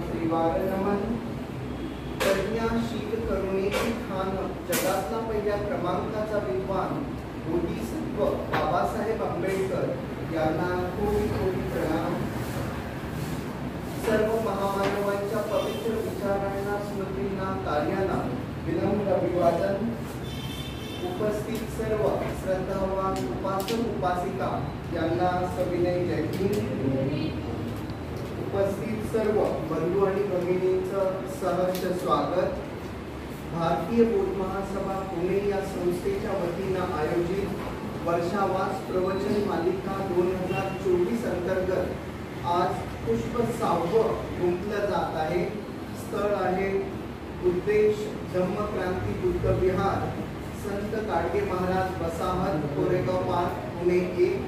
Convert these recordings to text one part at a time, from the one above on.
श्रीवार नमन प्रज्ञा शील करुणेची खान जगातला पहिल्या क्रमांकाचा विद्वान बोधिसत्व बाबासाहेब आंबेडकर यांना कोटी कोटी प्रणाम। सर्व महामानवांच्या पवित्र विचारांना स्मृतींना कार्यांना विनम्र अभिवादन। उपस्थित सर्व श्रद्धावान उपासक उपासिका यांना सविनय जय भीम। उपस्थित सर्व बंधू आणि भगिनींचं सहर्ष स्वागत। भारतीय बौद्ध महासभा पुणे या संस्थेच्या वतीनं आयोजित वर्षावास प्रवचन मालिका 2024 अंतर्गत आज पुष्प 6वं गुंफलं जात आहे। स्थळ आहे उद्देश धम्मक्रांती बुद्ध विहार, संत गाडगे महाराज वसाहत, कोरेगाव पार्क, पुणे 1।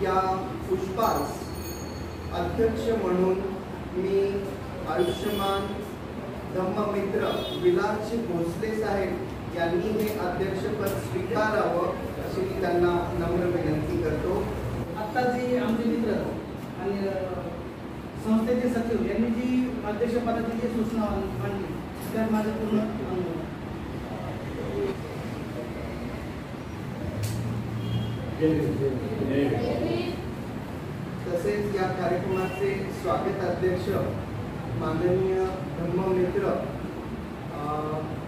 या पुष्पास अध्यक्ष म्हणून मी आयुष्यमान धम्ममित्र विलासजी भोसले साहेब यांनी हे अध्यक्षपद स्वीकारावं अशी मी त्यांना नम्र विनंती करतो। आता जे आमचे मित्र आणि संस्थेचे सचिव यांनी जी अध्यक्षपदाची जी सूचना मांडली त्यात माझं पूर्ण तसेच या कार्यक्रमाचे स्वागत अध्यक्ष माननीय धम्ममित्र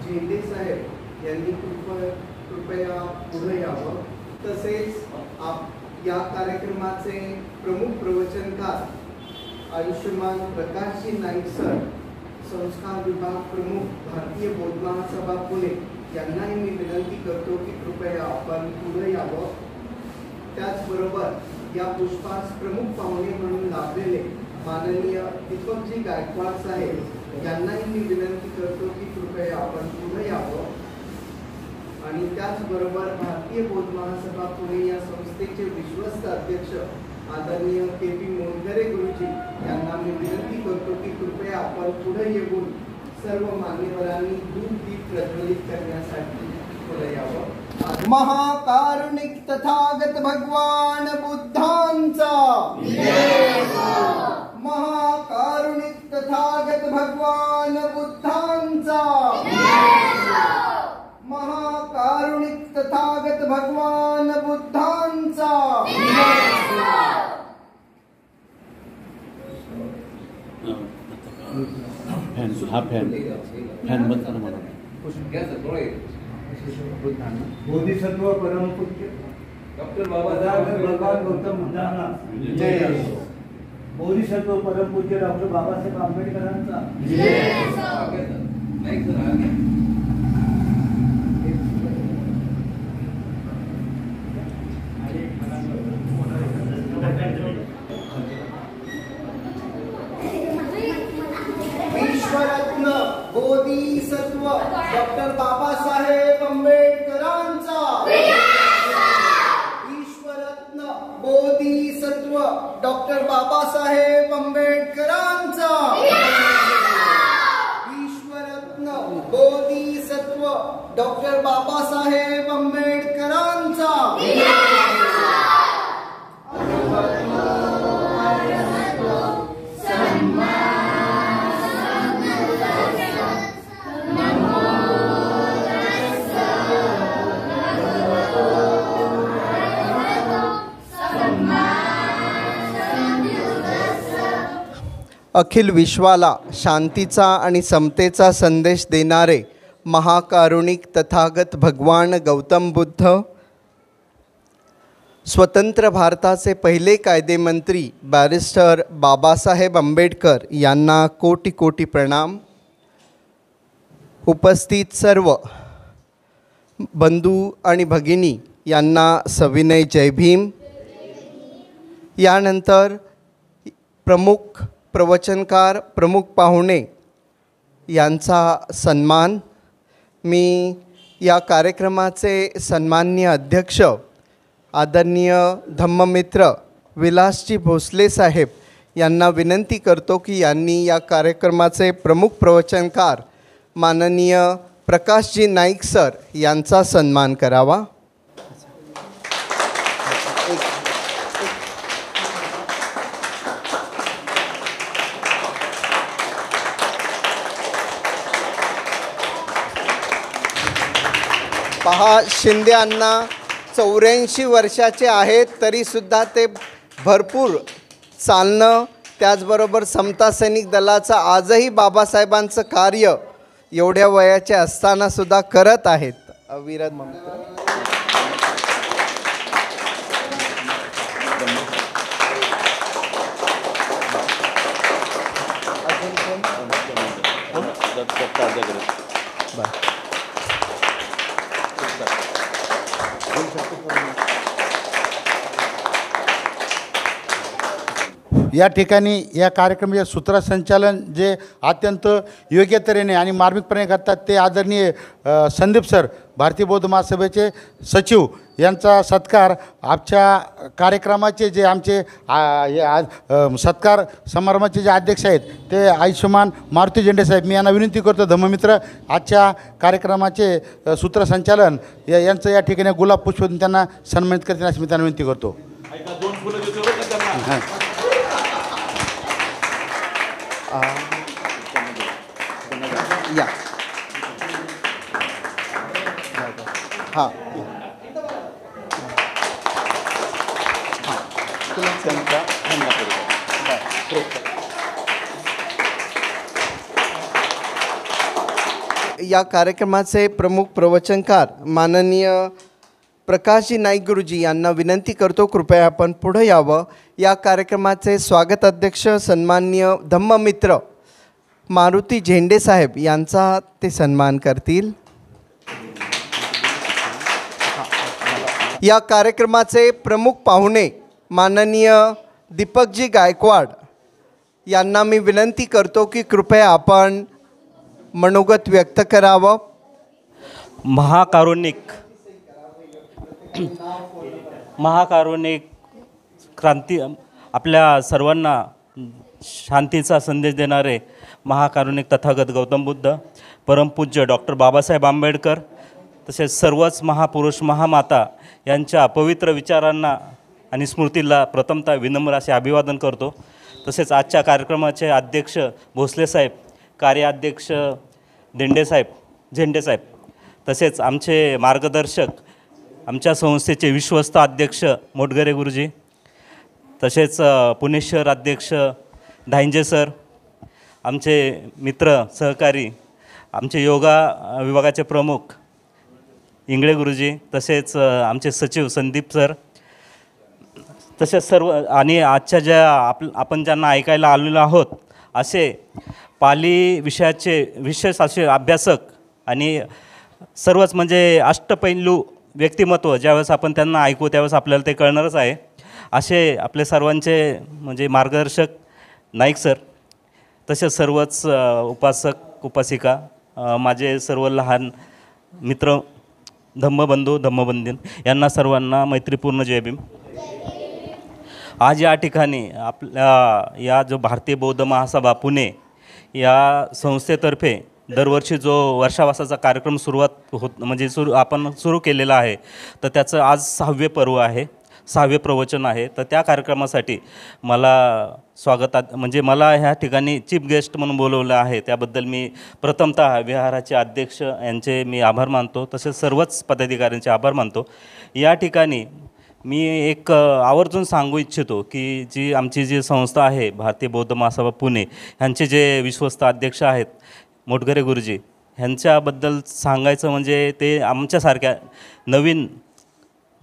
झेंडे साहेब यांनी कृपया पुढे यावं। तसेच या कार्यक्रमाचे प्रमुख प्रवचनकार आयुष्यमान प्रकाशजी नाईक सर, संस्कार विभाग प्रमुख भारतीय बौद्ध महासभा पुणे यांनाही मी विनंती करतो की कृपया आपण पुढे यावं। त्याचबरोबर या पुष्पास प्रमुख पाहुणे म्हणून लाभलेले माननीय दीपकजी गायकवाड साहेब यांनाही मी विनंती करतो की कृपया आपण पुढे यावं। आणि त्याचबरोबर भारतीय बौद्ध महासभा पुणे या संस्थेचे विश्वस्त अध्यक्ष आदरणीय के.पी. मोंडकरे गुरुजी यांना मी विनंती करतो की कृपया आपण पुढे येऊन सर्व मान्यवरांनी धूप दीप प्रज्वलित करण्यासाठी पुढे यावं। महाकारुणिक तथागत भगवान बुद्धांचा महाकारुणिक तथागत भगवान बुद्धांचा महाकारुणिक तथागत भगवान बुद्धांचा। फॅन बंद करा मला। बोधिसत्व परमपूज्य डॉक्टर बाबासाहेब भगवान गौतम बुद्धांना जय असो। बोधिसत्व परमपूज्य डॉक्टर बाबासाहेब आंबेडकरांचा जय असो। विश्वरत्न बोधिसत्व डॉक्टर बाबासाहेब आंबेडकरांचा विश्वरत्न बोधिसत्व डॉक्टर बाबासाहेब आंबेडकरांचा विश्वरत्न बोधिसत्व डॉक्टर बाबासाहेब आंबेडकरांचा। अखिल विश्वाला शांतीचा आणि समतेचा संदेश देणारे महाकारुणिक तथागत भगवान गौतम बुद्ध, स्वतंत्र भारताचे पहिले कायदेमंत्री बॅरिस्टर बाबासाहेब आंबेडकर यांना कोटी कोटी प्रणाम। उपस्थित सर्व बंधू आणि भगिनी यांना सविनय जय भीम। यानंतर प्रमुख प्रवचनकार, प्रमुख पाहुणे यांचा सन्मान। मी या कार्यक्रमाचे सन्माननीय अध्यक्ष आदरणीय धम्ममित्र विलासजी भोसले साहेब यांना विनंती करतो की यांनी या कार्यक्रमाचे प्रमुख प्रवचनकार माननीय प्रकाशजी नाईक सर यांचा सन्मान करावा। एक पहा, शिंदे अण्णा 84 वर्षाचे आहेत, तरीसुद्धा ते भरपूर चालणं, त्याचबरोबर समता सैनिक दलाचं आजही बाबासाहेबांचं कार्य एवढ्या वयाचे असतानासुद्धा करत आहेत. अविरत मंत्र. या ठिकाणी या कार्यक्रमाचे सूत्रसंचालन जे अत्यंत योग्य तऱ्हेने आणि मार्मिकपणे करतात ते आदरणीय संदीप सर, भारतीय बौद्ध महासभेचे सचिव, यांचा सत्कार आमच्या कार्यक्रमाचे जे आमचे सत्कार समारंभाचे जे अध्यक्ष आहेत ते आयुष्यमान मारुती झेंडे साहेब, मी यांना विनंती करतो धम्ममित्र आजच्या कार्यक्रमाचे सूत्रसंचालन यांचं या ठिकाणी गुलाब पुष्प त्यांना सन्मानित करतील अशी मी त्यांना विनंती करतो. या हां या कार्यक्रमाचे प्रमुख प्रवचनकार माननीय प्रकाशजी नाईक गुरुजी यांना विनंती करतो, कृपया आपण पुढे यावं. या कार्यक्रमाचे स्वागत अध्यक्ष सन्माननीय धम्ममित्र मारुती झेंडे साहेब यांचा ते सन्मान करतील. या कार्यक्रमाचे प्रमुख पाहुणे माननीय दीपकजी गायकवाड यांना मी विनंती करतो की कृपया आपण मनोगत व्यक्त करावं. महाकारुणिक क्रांती, आपल्या सर्वांना शांतीचा संदेश देणारे महाकारुणिक तथागत गौतम बुद्ध, परमपूज्य डॉक्टर बाबासाहेब आंबेडकर, तसेच सर्वच महापुरुष महामाता यांच्या पवित्र विचारांना आणि स्मृतीला प्रथमतः विनम्र असे अभिवादन करतो. तसेच आजच्या कार्यक्रमाचे अध्यक्ष भोसले साहेब, कार्याध्यक्ष झेंडे साहेब, तसेच आमचे मार्गदर्शक, आमच्या संस्थेचे विश्वस्त अध्यक्ष मोटघरे गुरुजी, तसेच पुणे शहर अध्यक्ष धांजे सर, आमचे मित्र सहकारी, आमचे योगा विभागाचे प्रमुख इंगळे गुरुजी, तसेच आमचे सचिव संदीप सर, तसेच सर्व, आणि आजच्या ज्या आपण ज्यांना ऐकायला आलेलो आहोत असे पाली विषयाचे विशेष असे अभ्यासक आणि सर्वच म्हणजे अष्टपैलू व्यक्तिमत्व, ज्यावेळेस आपण त्यांना ऐकू त्यावेळेस आपल्याला ते कळणारच आहे, असे आपले सर्वांचे म्हणजे मार्गदर्शक नाईक सर, तसेच सर्वच उपासक उपासिका, माझे सर्व लहान मित्र, धम्मबंधू धम्मबंधीन, यांना सर्वांना मैत्रीपूर्ण जय भीम. आज या ठिकाणी आपल्या या जो भारतीय बौद्ध महासभा पुणे या संस्थेतर्फे दरवर्षी जो वर्षावासाचा कार्यक्रम आपण सुरू केलेला आहे, तर त्याचं आज 6वे पर्व आहे, 6वे प्रवचन आहे. तर त्या कार्यक्रमासाठी मला ह्या ठिकाणी चीफ गेस्ट म्हणून बोलवलं आहे, त्याबद्दल मी प्रथमतः विहाराचे अध्यक्ष यांचे मी आभार मानतो, तसेच सर्वच पदाधिकाऱ्यांचे आभार मानतो. या ठिकाणी मी एक आवर्जून सांगू इच्छितो की आमची जी संस्था आहे भारतीय बौद्ध महासभा पुणे, ह्यांचे जे विश्वस्त अध्यक्ष आहेत मोटघरे गुरुजी, ह्यांच्याबद्दल सांगायचं म्हणजे ते आमच्यासारख्या नवीन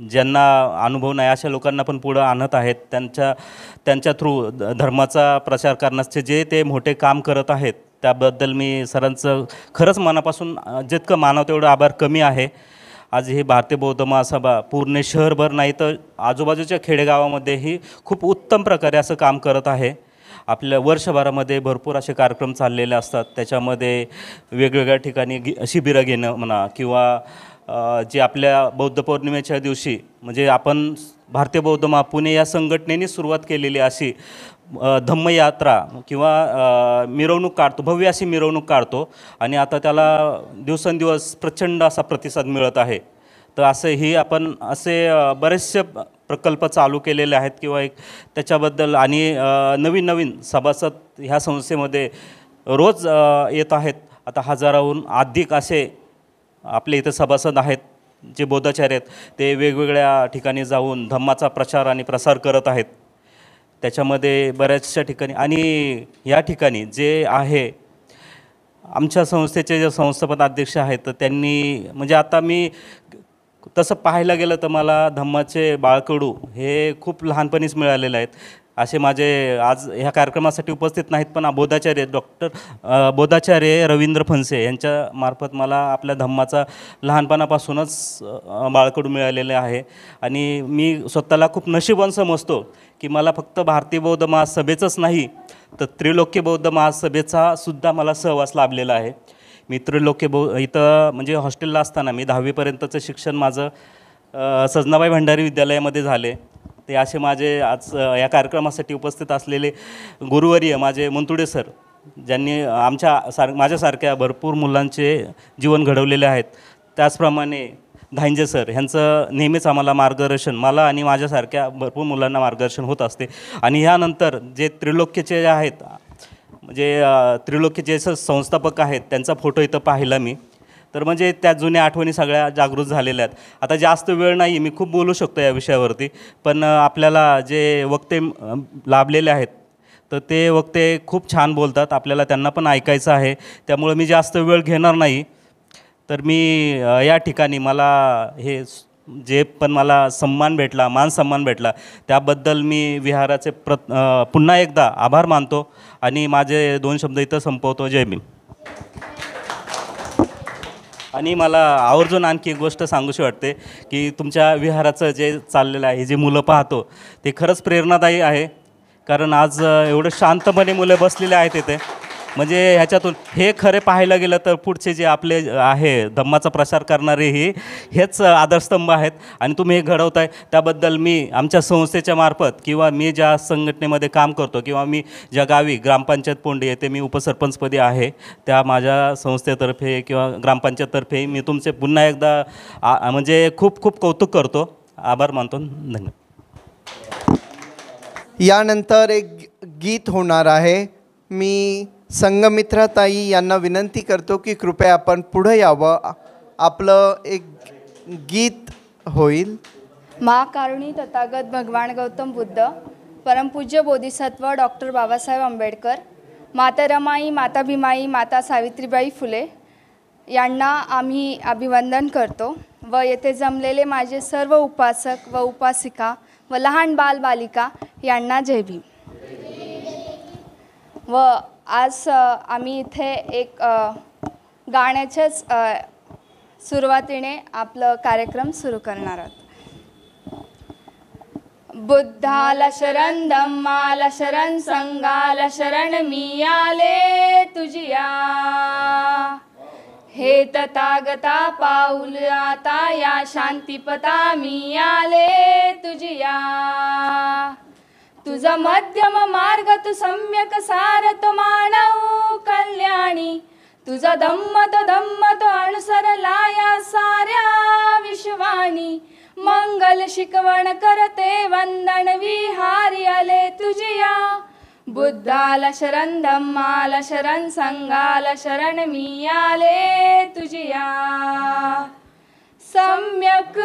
ज्यांना अनुभव नाही अशा लोकांना पण पुढं आणत आहेत. त्यांच्या थ्रू धर्माचा प्रचार करण्याचे जे ते मोठे काम करत आहेत, त्याबद्दल मी सरांचं खरंच मनापासून जितकं मानव तेवढं आभार कमी आहे. आज ही भारतीय बौद्ध महासभा पूर्ण शहरभर नाही तर आजूबाजूच्या खेडेगावामध्येही खूप उत्तम प्रकारे असं काम करत आहे. आपल्या वर्षभरामध्ये भरपूर असे कार्यक्रम चाललेले असतात, त्याच्यामध्ये वेगवेगळ्या ठिकाणी शिबिरं घेणं म्हणा, किंवा जे आपल्या बौद्ध पौर्णिमेच्या दिवशी म्हणजे आपण भारतीय बौद्ध पुणे या संघटनेने सुरुवात केलेली अशी धम्मयात्रा किंवा मिरवणूक काढतो, भव्य अशी मिरवणूक काढतो, आणि आता त्याला दिवसेंदिवस प्रचंड असा प्रतिसाद मिळत आहे. तर असंही आपण असे बरेचसे प्रकल्प चालू केलेले आहेत किंवा त्याच्याबद्दल, आणि नवीन नवीन सभासद ह्या संस्थेमध्ये रोज येत आहेत. आता हजाराहून अधिक असे आपले इथं सभासद आहेत. जे बौद्धाचार्य आहेत ते वेगवेगळ्या ठिकाणी जाऊन धम्माचा प्रचार आणि प्रसार करत आहेत. त्याच्यामध्ये बऱ्याचशा ठिकाणी आणि या ठिकाणी जे आहे आमच्या संस्थेचे जे संस्थापक अध्यक्ष आहेत तर त्यांनी म्हणजे आता मी तसं पाहायला गेलं तर मला धम्माचे बाळकडू हे खूप लहानपणीच मिळालेले आहेत. असे माझे आज ह्या कार्यक्रमासाठी उपस्थित नाहीत पण बोधाचार्य रवींद्र फणसे यांच्यामार्फत मला आपल्या धम्माचा लहानपणापासूनच बाळकडू मिळालेले आहे. आणि मी स्वतःला खूप नशीबवान समजतो की मला फक्त भारतीय बौद्ध महासभेचंच नाही तर त्रिलोक्य बौद्ध महासभेचा सुद्धा मला सहवास लाभलेला आहे. मी त्रिलोक्य इथं म्हणजे हॉस्टेलला असताना मी 10वीपर्यंतचं शिक्षण माझं सजनाबाई भंडारी विद्यालयामध्ये झाले. ते असे माझे आज या कार्यक्रमासाठी उपस्थित असलेले गुरुवर्य माझे मुंतुडे सर ज्यांनी माझ्यासारख्या भरपूर मुलांचे जीवन घडवलेले आहेत. त्याचप्रमाणे धांजे सर ह्यांचं नेहमीच आम्हाला मार्गदर्शन मला आणि माझ्यासारख्या भरपूर मुलांना मार्गदर्शन होत असते. आणि ह्यानंतर जे त्रिलोक्यचे आहेत म्हणजे त्रिलोक्यचे संस्थापक आहेत त्यांचा फोटो इथं पाहिला मी तर म्हणजे त्या जुन्या आठवणी सगळ्या जागृत झालेल्या आहेत. आता जास्त वेळ नाही मी खूप बोलू शकतो या विषयावरती पण आपल्याला जे वक्ते लाभलेले आहेत तर ते वक्ते खूप छान बोलतात. आपल्याला त्यांना पण ऐकायचं आहे त्यामुळे मी जास्त वेळ घेणार नाही. तर मी या ठिकाणी मला हे जे पण मला सन्मान भेटला मान सन्मान भेटला त्याबद्दल मी विहाराचे पुन्हा एकदा आभार मानतो आणि माझे 2 शब्द इथं संपवतो. जय भीम. आणि मला आवर्जून आणखी एक गोष्ट सांगूशी वाटते की तुमच्या विहाराचं जे चाललेलं आहे जे मुलं पाहतो ते खरंच प्रेरणादायी आहे. कारण आज एवढं शांतपणे मुलं बसलेले आहेत इथे म्हणजे ह्याच्यातून हे खरे पाहायला गेलं तर पुढचे जे आपले आहे धम्माचा प्रसार करणारे हेच आधारस्तंभ आहेत. आणि तुम्ही हे घडवताय त्याबद्दल मी आमच्या संस्थेच्या मार्फत किंवा मी ज्या संघटनेमध्ये काम करतो किंवा मी ज्या गावी ग्रामपंचायत पोंडी येथे मी उपसरपंचपदी आहे त्या माझ्या संस्थेतर्फे किंवा ग्रामपंचायततर्फे मी तुमचे पुन्हा एकदा म्हणजे खूप खूप कौतुक करतो. आभार मानतो. धन्यवाद. यानंतर एक गीत होणार आहे. मी संघमित्राताई यांना विनंती करतो की कृपया आपण पुढे यावं. आपलं एक गीत होईल. महाकारुणी तथागत भगवान गौतम बुद्ध, परमपूज्य बोधिसत्व डॉक्टर बाबासाहेब आंबेडकर, माता रमाई, माता भीमाई, माता सावित्रीबाई फुले यांना आम्ही अभिवंदन करतो व येथे जमलेले माझे सर्व उपासक व उपासिका व लहान बालबालिका यांना जय भीम. व आज आम्ही इथे एक गाण्याच्याच सुरुवातीने आपलं कार्यक्रम सुरू करणार आहोत. बुद्धाला शरण, धम्माला शरण, संघाला शरण, मी आले तुझिया. हे तथागता पाऊल आता या शांतीपता, मी आले तुझिया. तुझा मध्यम मार्ग तू सम्यक सारत मानव कल्याणी. तुझा धम्म तो अनुसरला या साऱ्या विश्वानी. मंगल शिकवण करते वंदन विहारी आले तुझिया. बुद्धाला शरण, धम्माला शरण, संघाला शरण, मी आले तुझिया. सम्यक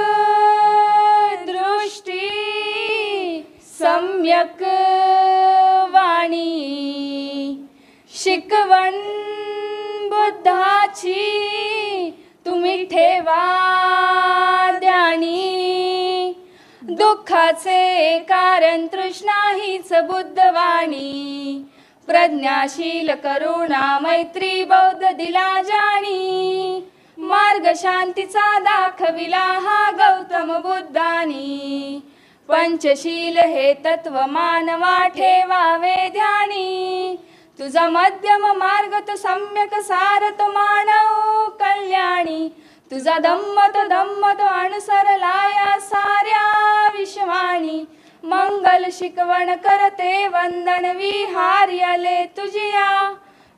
दृष्टी सम्यक वाणी, शिकवण बुद्धाची तुम्ही ठेवा ध्यानी. दुःखाचे कारण तृष्णा हीच बुद्धवाणी. प्रज्ञाशील करुणा मैत्री बौद्ध दिला जाणी. मार्ग शांतीचा दाखविला हा गौतम बुद्धानी. पंचशील हे तत्व मानवा ठेवावे ध्यानी. तुझा मध्यम मार्ग तो सम्यक सारत मानव कल्याणी. तुझा धम्म तो अनुसरला या साऱ्या विश्वानी. मंगल शिकवण करते वंदन विहारी आले तुझिया.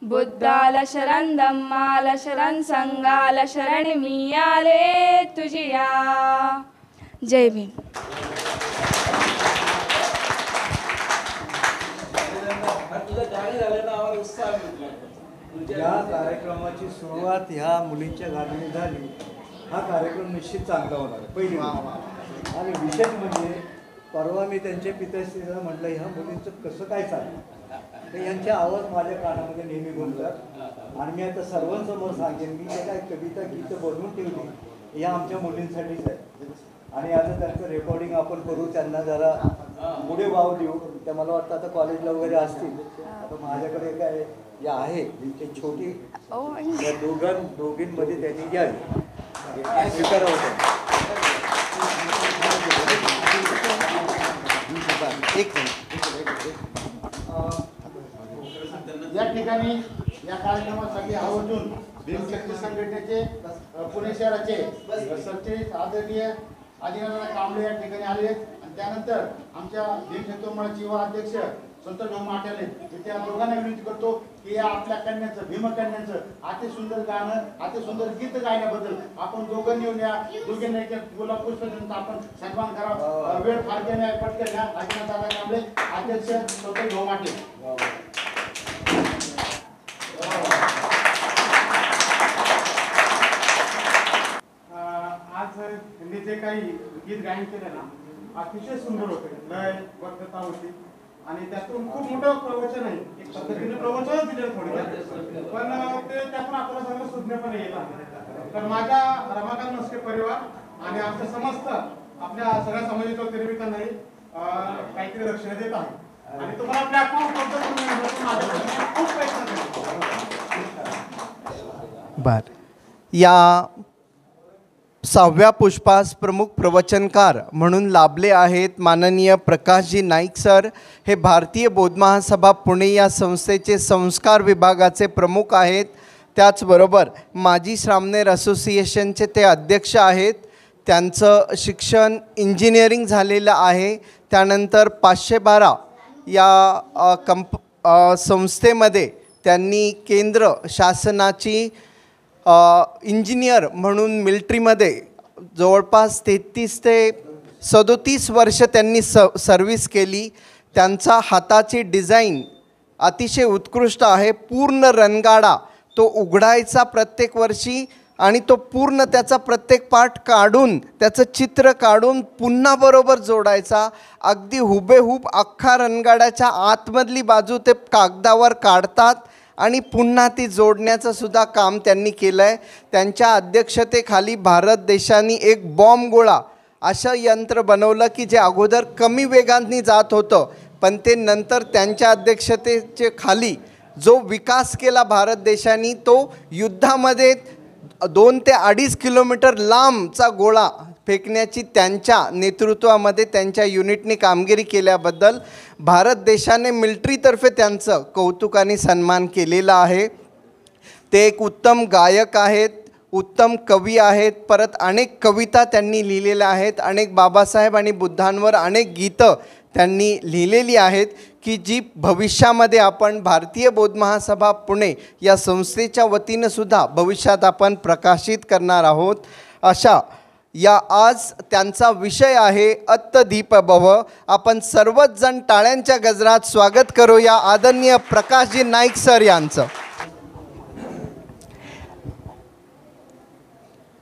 बुद्धाला शरण, धम्माला शरण, संघाला शरण, मी आले तुझिया. जय भीम. या कार्यक्रमाची सुरुवात ह्या मुलींच्या गाण्याने झाली हा कार्यक्रम निश्चित चांगला होणार आहे पहिली आणि विशेष म्हणजे परवा मी त्यांच्या पिताश्रीला म्हटलं ह्या मुलींचं कसं काय चाललं तर यांचे आवाज माझ्या कानामध्ये नेहमी घुमतात आणि मी आता सर्वांसमोर सांगेन मी जे काय कविता गीतं बनवून ठेवली ह्या आमच्या मुलींसाठीच आहे आणि आता त्यांचं रेकॉर्डिंग आपण करू त्यांना जरा पुढे वाव देऊ त्या मला वाटतं आता कॉलेजला वगैरे असतील आता माझ्याकडे काय जे आहे ते छोटी या दोघींमध्ये त्यांनी घ्यावी स्वीकार होतं या ठिकाणी या कार्यक्रमासाठी आवर्जून भीमशक्ती संघटनेचे पुणे शहराचे सरचिटणीस आदरणीय आदिनाथ कांबळे या ठिकाणी आले आणि त्यानंतर आमच्या भीमशक्ती मंडळाचे युवा अध्यक्ष संतोष भाऊ माट्याले त्या दोघांना विनंती करतो की या आपल्या कन्याचं भीमकन्याचं अति सुंदर गाणं अति सुंदर गीत गायल्याबद्दल आपण दोघांनी येऊन या दोघांना गुलाब पुष्प देऊन आपण सन्मान करावा वेळ फार देण्या पटकन घ्या आदिनाथ दादा कांबळे अध्यक्ष संतोष भाऊ माटे आज त्यांनी जे काही गीत गायन केलं ना अतिशय सुंदर होते लय बद्धता होती आणि त्यातून खूप मोठं प्रवचन आहे एक पद्धतीने प्रवचनच दिलं थोडं पण ते त्यातून आपल्याला सगळं सुज्ञ पण येईल तर माझ्या रमाकांत म्हस्के परिवार आणि आमच्या समस्त आपल्या सगळ्या समाजाच्या निमित्ताने काहीतरी रक्षण देत आहे आणि तुम्हाला प्लॅटफॉर्म खूप प्रयत्न बर या 6व्या पुष्पास प्रमुख प्रवचनकार म्हणून लाभले आहेत माननीय प्रकाशजी नाईक सर. हे भारतीय बौद्ध महासभा पुणे या संस्थेचे संस्कार विभागाचे प्रमुख आहेत. त्याचबरोबर माजी श्रामणेर असोसिएशनचे ते अध्यक्ष आहेत. त्यांचं शिक्षण इंजिनिअरिंग झालेलं आहे. त्यानंतर 512 या संस्थेमध्ये त्यांनी केंद्र शासनाची इंजिनियर म्हणून मिलिटरीमध्ये जवळपास 33 ते 37 वर्ष त्यांनी सर्व्हिस केली. त्यांचा हाताची डिझाईन अतिशय उत्कृष्ट आहे. पूर्ण रणगाडा तो उघडायचा प्रत्येक वर्षी आणि तो पूर्ण त्याचा प्रत्येक पार्ट काढून त्याचं चित्र काढून पुन्हा बरोबर जोडायचा. अगदी हुबेहूब अख्खा रणगाड्याच्या आतमधली बाजू ते कागदावर काढतात आणि पुन्हा ती जोडण्याचं सुद्धा काम त्यांनी केलं आहे. त्यांच्या अध्यक्षतेखाली भारत देशाने एक बॉम्ब गोळा असं यंत्र बनवलं की जे अगोदर कमी वेगाने जात होतं पण ते नंतर त्यांच्या अध्यक्षतेचे खाली जो विकास केला भारत देशाने तो युद्धामध्ये 2 ते 2.5 किलोमीटर लांबचा गोळा फेकण्याची त्यांच्या नेतृत्वामध्ये त्यांच्या युनिटने कामगिरी केल्याबद्दल भारत देशाने मिलिटरीतर्फे त्यांचं कौतुकाने सन्मान केलेला आहे. ते एक उत्तम गायक आहेत, उत्तम कवी आहेत. परत अनेक कविता त्यांनी लिहिलेल्या आहेत. अनेक बाबासाहेब आणि बुद्धांवर अनेक गीतं त्यांनी लिहिलेली आहेत की जी भविष्यामध्ये आपण भारतीय बौद्ध महासभा पुणे या संस्थेच्या वतीनं सुद्धा भविष्यात आपण प्रकाशित करणार आहोत. अशा या आज त्यांचा विषय आहे अत्तदीप भव. आपण सर्वच जण टाळ्यांच्या गजरात स्वागत करूया आदरणीय प्रकाशजी नाईक सर यांचं.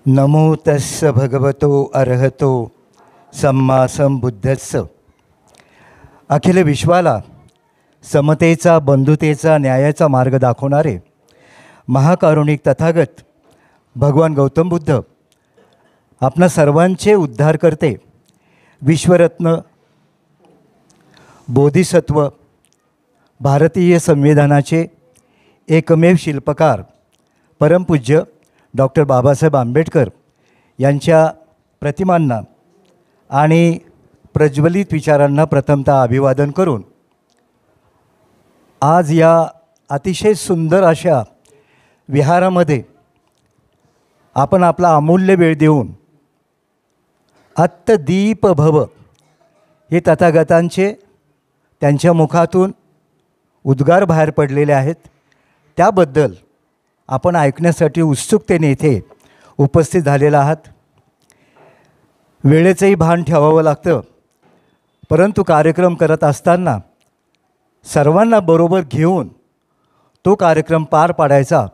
नमो तस्स भगवतो अर्हतो सम्मा संबुद्धस्स. अखिल विश्वाला समतेचा, बंधुतेचा, न्यायाचा मार्ग दाखवणारे महाकारुणिक तथागत भगवान गौतम बुद्ध आपणा सर्वांचे उद्धार करते, विश्वरत्न बोधिसत्व, भारतीय संविधानाचे एकमेव शिल्पकार परमपूज्य डॉक्टर बाबासाहेब आंबेडकर यांच्या प्रतिमांना आणि प्रज्वलित विचारांना प्रथमतः अभिवादन करून आज या अतिशय सुंदर अशा विहारामध्ये आपण आपला अमूल्य वेळ देऊन अत्तदीप भव हे तथागतांचे त्यांच्या मुखातून उद्गार बाहेर पडलेले आहेत त्याबद्दल आपण ऐकण्यासाठी उत्सुकतेने इथे उपस्थित झालेला आहात. वेळेचंही भान ठेवावं लागतं, परंतु कार्यक्रम करत असताना सर्वांना बरोबर घेऊन तो कार्यक्रम पार पाडायचा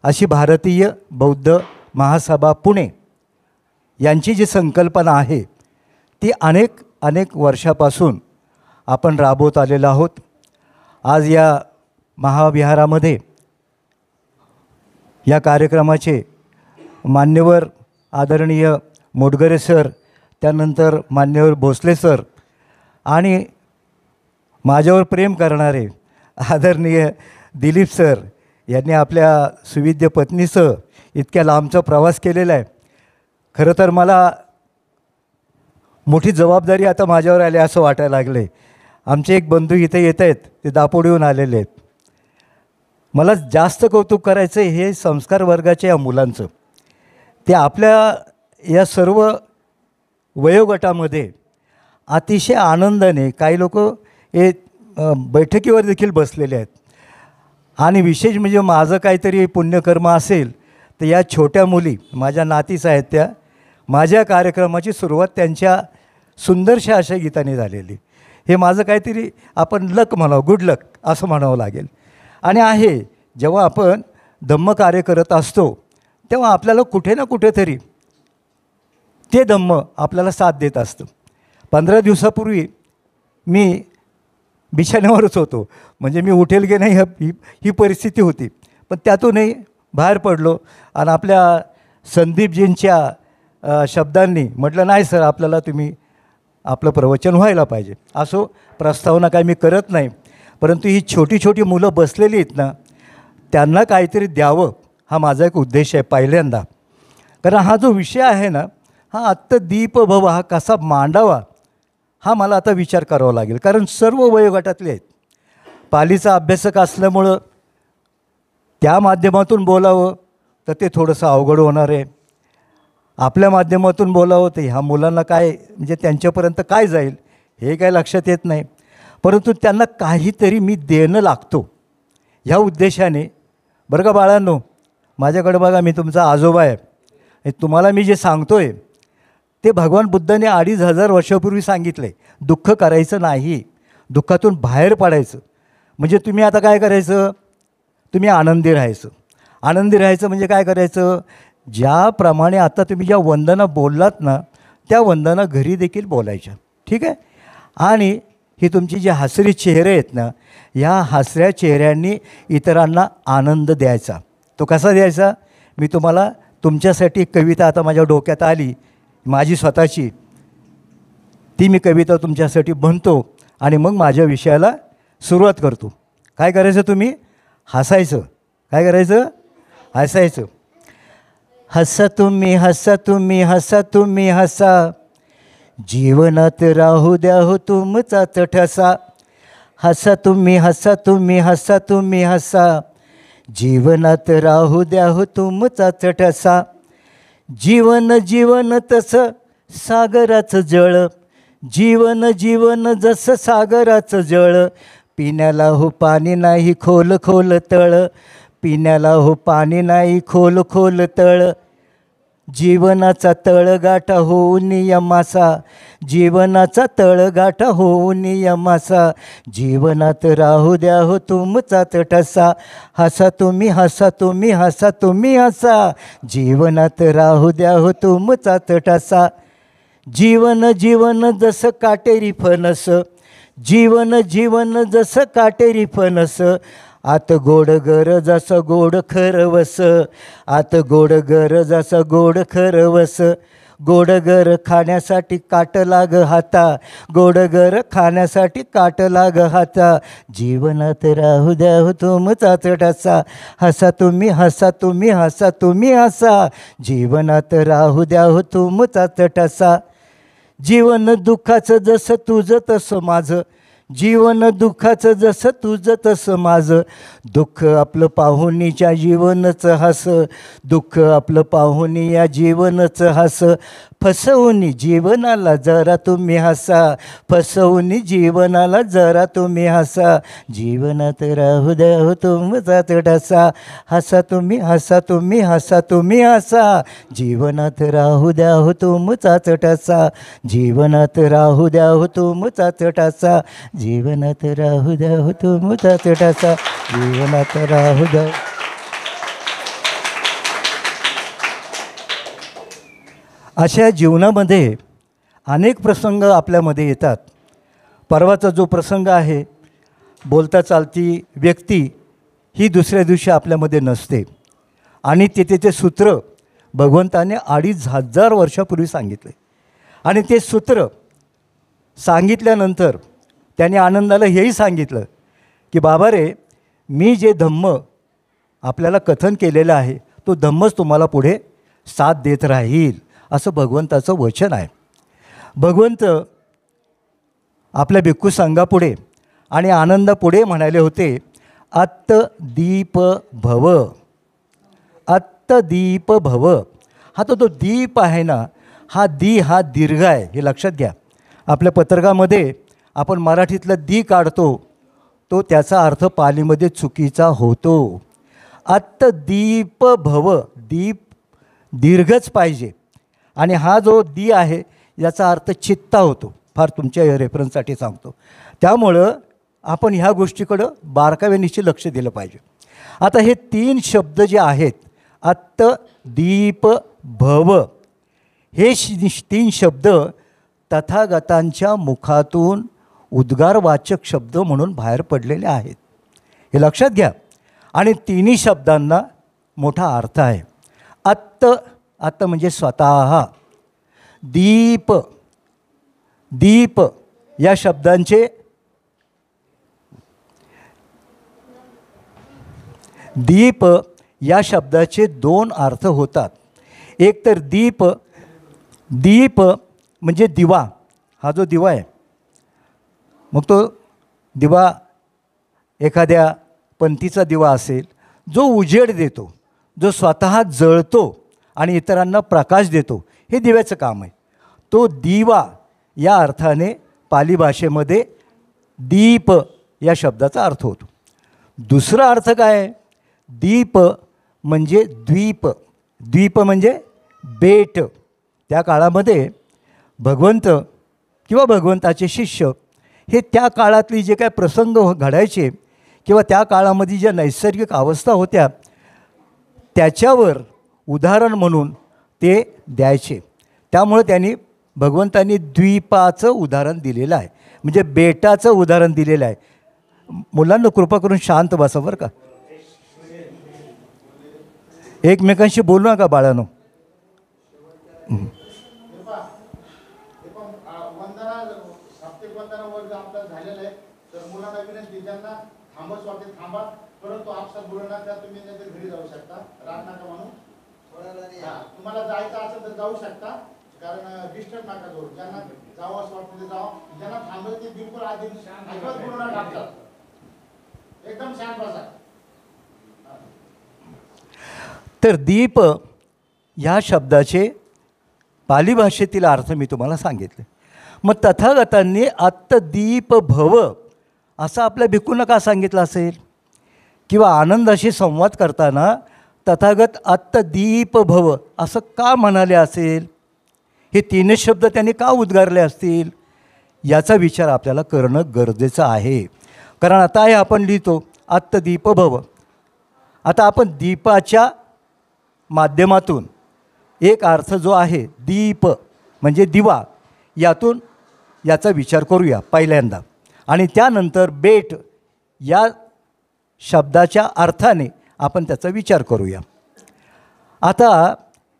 अशी भारतीय बौद्ध महासभा पुणे यांची जी संकल्पना आहे ती अनेक वर्षापासून आपण राबवत आलेलो आहोत. आज या महाविहारामध्ये या कार्यक्रमाचे मान्यवर आदरणीय मोटघरे सर, त्यानंतर मान्यवर भोसले सर आणि माझ्यावर प्रेम करणारे आदरणीय दिलीप सर यांनी आपल्या सुविद्य पत्नीसह इतक्या लांबचा प्रवास केलेला आहे. खरं तर मला मोठी जबाबदारी आता माझ्यावर आली असं वाटायला लागले. आमचे एक बंधू इथे येत आहेत, ते दापोडीहून आलेले आहेत. मला जास्त कौतुक करायचं हे संस्कार वर्गाच्या या मुलांचं. ते आपल्या या सर्व वयोगटामध्ये अतिशय आनंदाने, काही लोक हे बैठकीवर देखील बसलेले आहेत. आणि विशेष म्हणजे माझं काहीतरी पुण्यकर्म असेल तर या छोट्या मुली माझ्या नातीच आहेत. त्या माझ्या कार्यक्रमाची सुरुवात त्यांच्या सुंदरशा अशा गीताने झालेली. हे माझं काहीतरी आपण लक म्हणावं, गुड लक असं म्हणावं लागेल. आणि आहे, जेव्हा आपण धम्म कार्य करत असतो तेव्हा आपल्याला कुठे ना कुठेतरी ते धम्म आपल्याला साथ देत असतं. 15 दिवसापूर्वी मी बिछाण्यावरच होतो, म्हणजे मी उठेल की नाही ही परिस्थिती होती. पण त्यातूनही बाहेर पडलो आणि आपल्या संदीपजींच्या शब्दांनी म्हटलं, नाही सर, आपल्याला तुम्ही आपलं प्रवचन व्हायला पाहिजे. असो, प्रस्तावना काय मी करत नाही, परंतु ही छोटी छोटी मुलं बसलेली आहेत ना, त्यांना काहीतरी द्यावं हा माझा एक उद्देश आहे पहिल्यांदा. कारण हा जो विषय आहे ना, हा आत्ता दीप भव हा कसा मांडावा हा मला आता विचार करावा लागेल. कारण सर्व वयोगटातले आहेत. पालीचा अभ्यासक असल्यामुळं त्या माध्यमातून बोलावं तर ते थोडंसं अवघड होणार आहे. आपल्या माध्यमातून बोलावं तर ह्या मुलांना काय, म्हणजे त्यांच्यापर्यंत काय जाईल हे काय लक्षात येत नाही. परंतु त्यांना काहीतरी मी देणं लागतो ह्या उद्देशाने. बरं का बाळांनो, माझ्याकडे बघा, मी तुमचा आजोबा आहे. तुम्हाला मी जे सांगतो आहे ते भगवान बुद्धाने 2500 वर्षापूर्वी सांगितलं आहे. दुःख करायचं नाही, दुःखातून बाहेर पडायचं. म्हणजे तुम्ही आता काय करायचं, तुम्ही आनंदी राहायचं. आनंदी राहायचं म्हणजे काय करायचं, ज्याप्रमाणे आता तुम्ही ज्या वंदना बोललात ना, त्या वंदना घरी देखील बोलायच्या. ठीक आहे. आणि ही तुमची जी हसरी चेहरे आहेत ना, ह्या हसऱ्या चेहऱ्यांनी इतरांना आनंद द्यायचा. तो कसा द्यायचा, मी तुम्हाला तुमच्यासाठी एक कविता आता माझ्या डोक्यात आली, माझी स्वतःची, ती मी कविता तुमच्यासाठी म्हणतो आणि मग माझ्या विषयाला सुरुवात करतो. काय करायचं, तुम्ही हसायचं. काय करायचं, हसायचं. हसा तुम्ही, हसा तुम्ही, हसा तुम्ही हसा, जीवनात राहू द्या हो तुमचाच ठसा. हसा तुम्ही, हसा तुम्ही, हसा तुम्ही हसा, जीवनात राहू द्या हो तुमचाच ठसा. जीवन जीवन तसं सागराचं जळ, जीवन जीवन जसं सागराचं जळ, पिण्याला हो पाणी नाही खोल खोल तळ, पिण्याला हो पाणी नाही खोल खोल तळ. जीवनाचा तळगाठा होऊन यमासा, जीवनाचा तळगाठा होऊन यमासा, जीवनात राहू द्या हो तुमचाच ठसा. हसा तुम्ही, हसा तुम्ही, हसा तुम्ही हसा, जीवनात राहू द्या हो तुमचाच ठसा. जीवन जीवन जसं काटेरी फणस, जीवन जीवन जसं काटेरी फणस, आत गोड गर जसं गोड खरवस, आत गोड गर जसं गोड खरवस. गोड गर खाण्यासाठी काट लाग हाता, गोड गर खाण्यासाठी काट लाग हाता, जीवनात राहू द्या हो तुमचाच ठसा. हसा तुम्ही, हसा तुम्ही, हसा तुम्ही हसा, जीवनात राहू द्या हो तुमचाच ठसा. जीवन दुःखाचं जसं तुझं तसं माझं, जीवन दुःखाचं जसं तुझं तसं माझं, दुःख आपलं पाहुणीच्या जीवनच हस, दुःख आपलं पाहुणी या जीवनच हस. फसवून जीवनाला जरा तुम्ही हसा, फसवून जीवनाला जरा तुम्ही हसा, जीवनात राहू द्या हो तुमचाच ठसा. हसा तुम्ही, हसा तुम्ही, हसा तुम्ही हसा, जीवनात राहू द्या हो तुमचाच ठसा, जीवनात राहू द्या हो तुमचाच ठसा, जीवनात राहू द्या हो तुमचाच ठसा, जीवनात राहू द्या. अशा जीवनामध्ये अनेक प्रसंग आपल्यामध्ये येतात. परवाचा जो प्रसंग आहे, बोलता चालती व्यक्ती ही दुसऱ्या दिवशी आपल्यामध्ये नसते आणि ते सूत्र भगवंताने 2500 वर्षापूर्वी सांगितले. आणि ते सूत्र सांगितल्यानंतर त्याने आनंदाला हेही सांगितलं की बाबा रे, मी जे धम्म आपल्याला कथन केलेलं आहे तो धम्मच तुम्हाला पुढे साथ देत राहील, असं भगवंताचं वचन आहे. भगवंत आपल्या भिक्खू संघापुढे आणि आनंदापुढे म्हणाले होते, अत्तदीप भव, अत्तदीप भव. हा तो दीप आहे ना, हा दीर्घ आहे, हे लक्षात घ्या. आपल्या पत्रकामध्ये आपण मराठीतला दी काढतो, तो त्याचा अर्थ पालीमध्ये चुकीचा होतो. अत्तदीप भव, दीप दीर्घच पाहिजे. आणि हा जो दी आहे याचा अर्थ चित्ता होतो. फार तुमच्या रेफरन्ससाठी सांगतो. त्यामुळं आपण ह्या गोष्टीकडं बारकाव्यानिशी लक्ष दिलं पाहिजे. आता हे 3 शब्द जे आहेत, अत्त दीप भव, हे 3 शब्द तथागतांच्या मुखातून उद्गारवाचक शब्द म्हणून बाहेर पडलेले आहेत, हे लक्षात घ्या. आणि 3 शब्दांना मोठा अर्थ आहे. अत्त, अत्त म्हणजे स्वतः. दीप, दीप या शब्दांचे दीप या शब्दाचे 2 अर्थ होतात. एक तर दीप, दीप म्हणजे दिवा. हा जो दिवा आहे, मग तो दिवा एखाद्या पंथीचा दिवा असेल, जो उजेड देतो, जो स्वतः जळतो आणि इतरांना प्रकाश देतो, हे दिव्याचं काम आहे. तो दिवा या अर्थाने पाली भाषेमध्ये दीप या शब्दाचा अर्थ होतो. दुसरा अर्थ काय आहे? दीप म्हणजे द्वीप. द्वीप म्हणजे बेट. त्या काळामध्ये भगवंत किंवा भगवंताचे शिष्य हे त्या काळातली जे काय प्रसंग घडायचे किंवा त्या काळामध्ये ज्या नैसर्गिक अवस्था होत्या त्याच्यावर उदाहरण म्हणून ते द्यायचे. त्यामुळे भगवंतांनी द्वीपाचं उदाहरण दिलेलं आहे, म्हणजे बेटाचं उदाहरण दिलेलं आहे. मुलांना कृपा करून शांत बसा बरं का. एकमेकांशी बोलू नका बाळांनो. परंतु आपसा बोलणार त्या तुम्ही घरी जाऊ शकता, रात नका म्हणून. तुम्हाला जायचं असेल तर जाऊ शकता, कारण डिस्टर्ब नका करू. ज्यांना जावं असं वाटतं ते जावं, ज्यांना थांबत ते बिलकुल आधी अजिबात बोलणार टाकतात. एकदम शांत बसा. तर दीप ह्या शब्दाचे पाली भाषेतील अर्थ मी तुम्हाला सांगितले. मग तथागतांनी अत्तदीप भव असं आपल्या भिक्खूंना का सांगितलं असेल? किंवा आनंदाशी संवाद करताना तथागत अत्तदीप भव असं का म्हणाले असेल? हे 3 शब्द त्यांनी का उद्गारले असतील? याचा विचार आपल्याला करणं गरजेचं आहे. कारण आता हे आपण लिहितो अत्तदीप भव. आता आपण दीपाच्या माध्यमातून एक अर्थ जो आहे दीप म्हणजे दिवा, यातून याचा विचार करूया पहिल्यांदा. आणि त्यानंतर बेट या शब्दाच्या अर्थाने आपण त्याचा विचार करूया. आता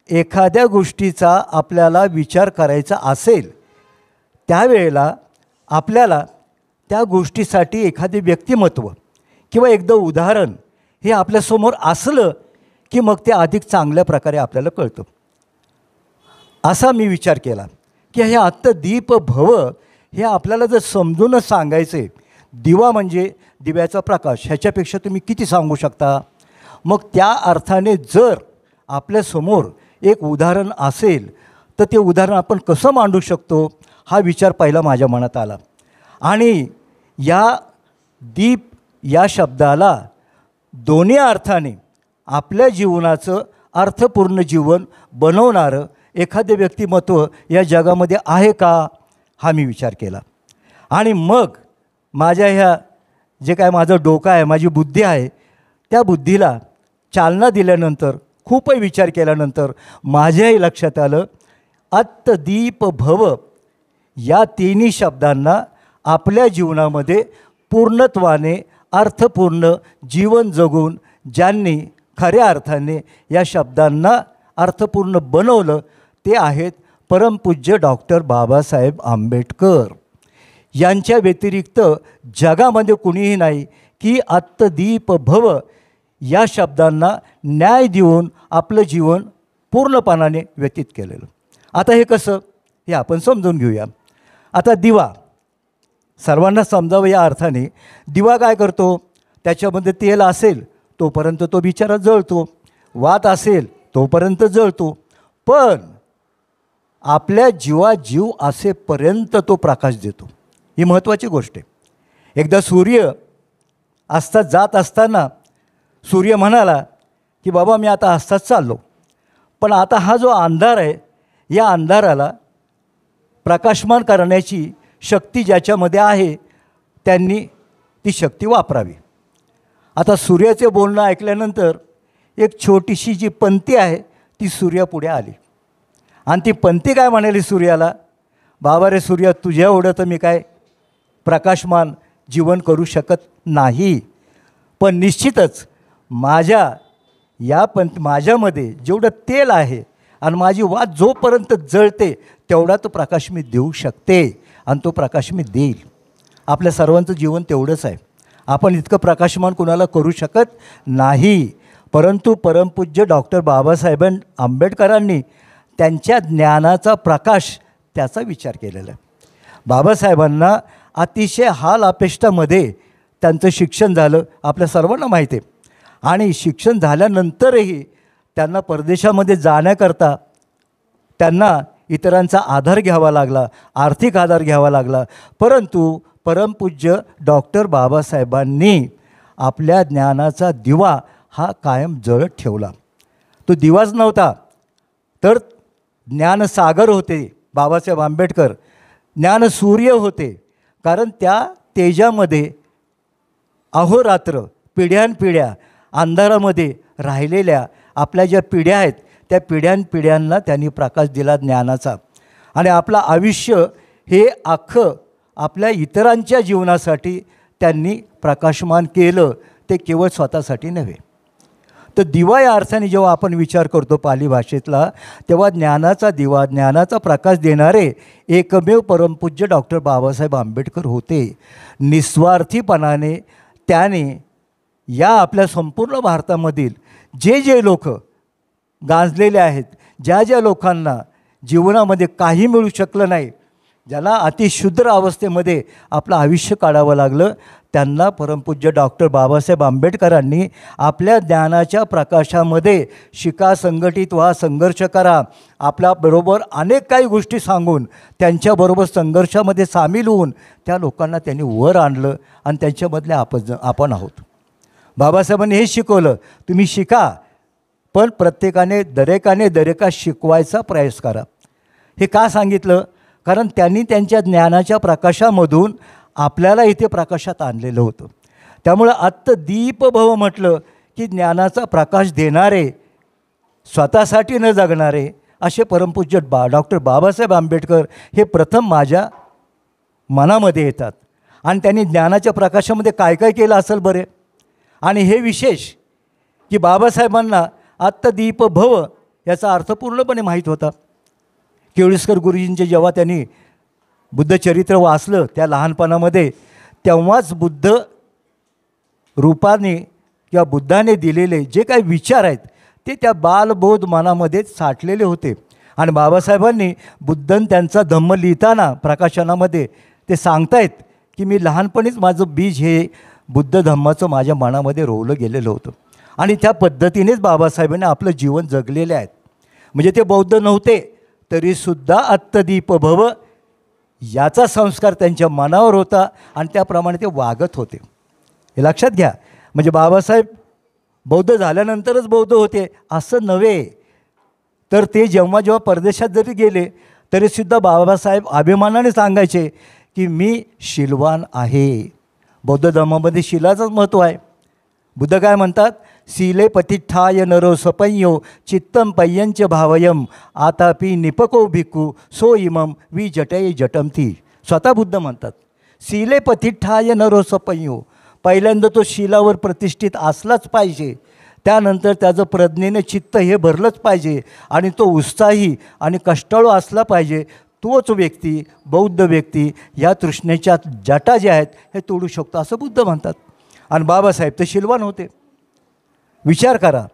एखाद्या गोष्टीचा आपल्याला विचार करायचा असेल त्यावेळेला आपल्याला त्या गोष्टीसाठी एखादे व्यक्तिमत्व किंवा एकदा उदाहरण हे आपल्यासमोर असलं की मग ते अधिक चांगल्या प्रकारे आपल्याला कळतं. असा मी विचार केला की हे अत्तदीप भव हे आपल्याला जर समजूनच सांगायचे, दिवा म्हणजे दिव्याचा प्रकाश, ह्याच्यापेक्षा तुम्ही किती सांगू शकता? मग त्या अर्थाने जर आपल्यासमोर एक उदाहरण असेल तर ते उदाहरण आपण कसं मांडू शकतो हा विचार पहिला माझ्या मनात आला. आणि या दीप या शब्दाला दोन्ही अर्थाने आपल्या जीवनाचं अर्थपूर्ण जीवन बनवणारं एखादे व्यक्तिमत्व या जगामध्ये आहे का हा मी विचार केला. आणि मग माझ्या ह्या जे काय माझं डोकं आहे, माझी बुद्धी आहे, त्या बुद्धीला चालना दिल्यानंतर खूपही विचार केल्यानंतर माझ्याही लक्षात आलं अत्तदीप भव या तिन्ही शब्दांना आपल्या जीवनामध्ये पूर्णत्वाने अर्थपूर्ण जीवन जगून ज्यांनी खऱ्या अर्थाने या शब्दांना अर्थपूर्ण बनवलं ते आहेत परमपूज्य डॉक्टर बाबासाहेब आंबेडकर. यांच्या व्यतिरिक्त जगामध्ये कुणीही नाही की अत्तदीप भव या शब्दांना न्याय देऊन आपलं जीवन पूर्णपणाने व्यतीत केलेलं. आता हे कसं हे आपण समजून घेऊया. आता दिवा सर्वांना समजावं या अर्थाने, दिवा काय करतो, त्याच्यामध्ये तेल असेल तोपर्यंत तो बिचारा जळतो, वात असेल तोपर्यंत जळतो, पण आपल्या जीवाजीव असेपर्यंत तो प्रकाश देतो. ही महत्त्वाची गोष्ट आहे. एकदा सूर्य अस्तात जात असताना सूर्य म्हणाला की बाबा मी आता अस्तात चाललो, पण आता हा जो अंधार आहे या अंधाराला प्रकाशमान करण्याची शक्ती ज्याच्यामध्ये आहे त्यांनी ती शक्ती वापरावी. आता सूर्याचे बोलणं ऐकल्यानंतर एक छोटीशी जी पंथी आहे ती सूर्यापुढे आली आणि ती पंथी काय म्हणाली सूर्याला, बाबा रे सूर्या तुझ्या एवढं तर मी काय प्रकाशमान जीवन करू शकत नाही, पण निश्चितच माझ्यामध्ये जेवढं तेल आहे आणि माझी वात जोपर्यंत जळते तेवढा तो प्रकाश मी देऊ शकते आणि तो प्रकाश मी देईल. आपल्या सर्वांचं जीवन तेवढंच आहे. आपण इतकं प्रकाशमान कुणाला करू शकत नाही, परंतु परमपूज्य डॉक्टर बाबासाहेब आंबेडकरांनी त्यांच्या ज्ञानाचा प्रकाश त्याचा विचार केलेला आहे. बाबासाहेबांना अतिशय हाल अपेष्टामध्ये त्यांचं शिक्षण झालं, आपल्या सर्वांना माहिती आहे. आणि शिक्षण झाल्यानंतरही त्यांना परदेशामध्ये जाण्याकरता त्यांना इतरांचा आधार घ्यावा लागला, आर्थिक आधार घ्यावा लागला, परंतु परमपूज्य डॉक्टर बाबासाहेबांनी आपल्या ज्ञानाचा दिवा हा कायम जळत ठेवला. तो दिवाच नव्हता तर ज्ञानसागर होते बाबासाहेब आंबेडकर, ज्ञानसूर्य होते. कारण त्या तेजामध्ये अहोरात्र पिढ्यानपिढ्या अंधारामध्ये राहिलेल्या आपल्या ज्या पिढ्या आहेत त्या पिढ्यांना त्यांनी प्रकाश दिला ज्ञानाचा. आणि आपलं आयुष्य हे अख्खं आपल्या इतरांच्या जीवनासाठी त्यांनी प्रकाशमान केलं, ते केवळ स्वतःसाठी नव्हे. तर दिवा या अर्थाने जेव्हा आपण विचार करतो पाली भाषेतला, तेव्हा ज्ञानाचा दिवा, ज्ञानाचा प्रकाश देणारे एकमेव परमपूज्य डॉक्टर बाबासाहेब आंबेडकर होते. निस्वार्थीपणाने त्याने या आपल्या संपूर्ण भारतामधील जे लोक गांजलेले आहेत, ज्या लोकांना जीवनामध्ये काही मिळू शकलं नाही, ज्याला अतिशुद्र अवस्थेमध्ये आपलं आयुष्य काढावं लागलं, त्यांना परमपूज्य डॉक्टर बाबासाहेब आंबेडकरांनी आपल्या ज्ञानाच्या प्रकाशामध्ये शिका, संघटित व्हा, संघर्ष करा, आपल्याबरोबर अनेक काही गोष्टी सांगून त्यांच्याबरोबर संघर्षामध्ये सामील होऊन त्या लोकांना त्यांनी वर आणलं आणि त्यांच्यामधले आपण आहोत. बाबासाहेबांनी हे शिकवलं, तुम्ही शिका, पण दरेका शिकवायचा प्रयास करा. हे का सांगितलं? कारण त्यांनी त्यांच्या ज्ञानाच्या प्रकाशामधून आपल्याला इथे प्रकाशात आणलेलं होतं. त्यामुळं अत्तदीप भव म्हटलं की ज्ञानाचा प्रकाश देणारे, स्वतःसाठी न जगणारे असे परमपूज्य डॉक्टर बाबासाहेब आंबेडकर हे प्रथम माझ्या मनामध्ये येतात. आणि त्यांनी ज्ञानाच्या प्रकाशामध्ये काय काय केलं असेल बरे. आणि हे विशेष की बाबासाहेबांना अत्तदीप भव याचा अर्थ पूर्णपणे माहीत होता. केळुसकर गुरुजींचे जेव्हा त्यांनी बुद्धचरित्र वाचलं त्या लहानपणामध्ये, तेव्हाच बुद्ध रूपाने किंवा बुद्धाने दिलेले जे काही विचार आहेत ते त्या बालबोध मनामध्ये साठलेले होते. आणि बाबासाहेबांनी बुद्धन त्यांचा धम्म लिहिताना प्रकाशनामध्ये ते सांगतायत की मी लहानपणीच माझं बीज हे बुद्ध धम्माचं माझ्या मनामध्ये रोवलं गेलेलं होतं. आणि त्या पद्धतीनेच बाबासाहेबांनी आपलं जीवन जगलेले आहेत. म्हणजे ते बौद्ध नव्हते तरीसुद्धा अत्तदीप भव याचा संस्कार त्यांच्या मनावर होता आणि त्याप्रमाणे ते वागत होते. हे लक्षात घ्या. म्हणजे बाबासाहेब बौद्ध झाल्यानंतरच बौद्ध होते असं नव्हे, तर ते जेव्हा परदेशात जरी गेले तरीसुद्धा बाबासाहेब अभिमानाने सांगायचे की मी शीलवान आहे. बौद्ध धर्मामध्ये शिलाचंच महत्त्व आहे. बुद्ध काय म्हणतात? शीले पतिष्ठाय नरो सपंयो चित्तम पय्यंच भावयम आतापि निपको भिक्खू सो इमम वि जटय जटमती. स्वतः बुद्ध म्हणतात शीले पतिष्ठाय नरो सपंयो. पहिल्यांदा तो शीलावर प्रतिष्ठित असलाच पाहिजे, त्यानंतर त्याचं प्रज्ञेने चित्त हे भरलंच पाहिजे आणि तो उत्साही आणि कष्टाळू असला पाहिजे. तोच व्यक्ती, बौद्ध व्यक्ती या तृष्णेच्या जटा ज्या आहेत हे तोडू शकतो असं बुद्ध म्हणतात. आणि बाबासाहेब ते शीलवान होते. विचार करा,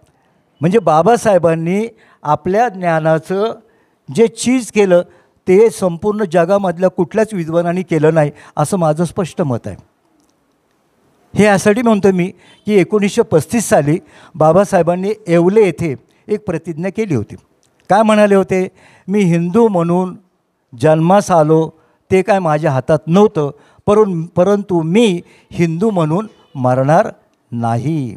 म्हणजे बाबासाहेबांनी आपल्या ज्ञानाचं जे चीज केलं ते संपूर्ण जगामधल्या कुठल्याच विद्वानांनी केलं नाही असं माझं स्पष्ट मत आहे. हे यासाठी म्हणतो मी की 1935 साली बाबासाहेबांनी येवले येथे एक प्रतिज्ञा केली होती. काय म्हणाले होते? मी हिंदू म्हणून जन्मास आलो ते काय माझ्या हातात नव्हतं, परंतु मी हिंदू म्हणून मरणार नाही.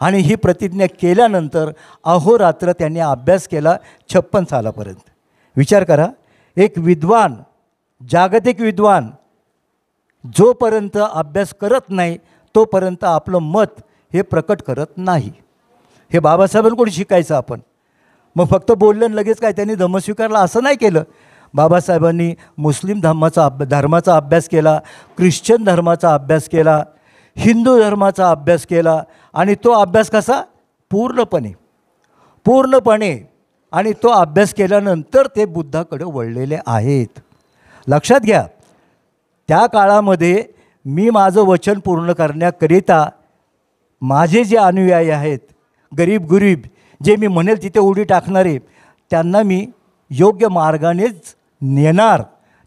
आणि ही प्रतिज्ञा केल्यानंतर अहोरात्र त्यांनी अभ्यास केला 56 सालापर्यंत. विचार करा, एक विद्वान, जागतिक विद्वान जोपर्यंत अभ्यास करत नाही तोपर्यंत आपलं मत हे प्रकट करत नाही. हे बाबासाहेबांकडून शिकायचं आपण. मग फक्त बोललं लगेच काय त्यांनी धम्म स्वीकारला असं नाही केलं. बाबासाहेबांनी मुस्लिम धर्माचा अभ्यास केला, ख्रिश्चन धर्माचा अभ्यास केला, हिंदू धर्माचा अभ्यास केला. आणि तो अभ्यास कसा? पूर्णपणे. आणि तो अभ्यास केल्यानंतर ते बुद्धाकडे वळलेले आहेत. लक्षात घ्या, त्या काळामध्ये मी माझं वचन पूर्ण करण्याकरिता माझे जे अनुयायी आहेत, गरीब जे मी म्हणेल तिथे उडी टाकणारे, त्यांना मी योग्य मार्गानेच नेणार.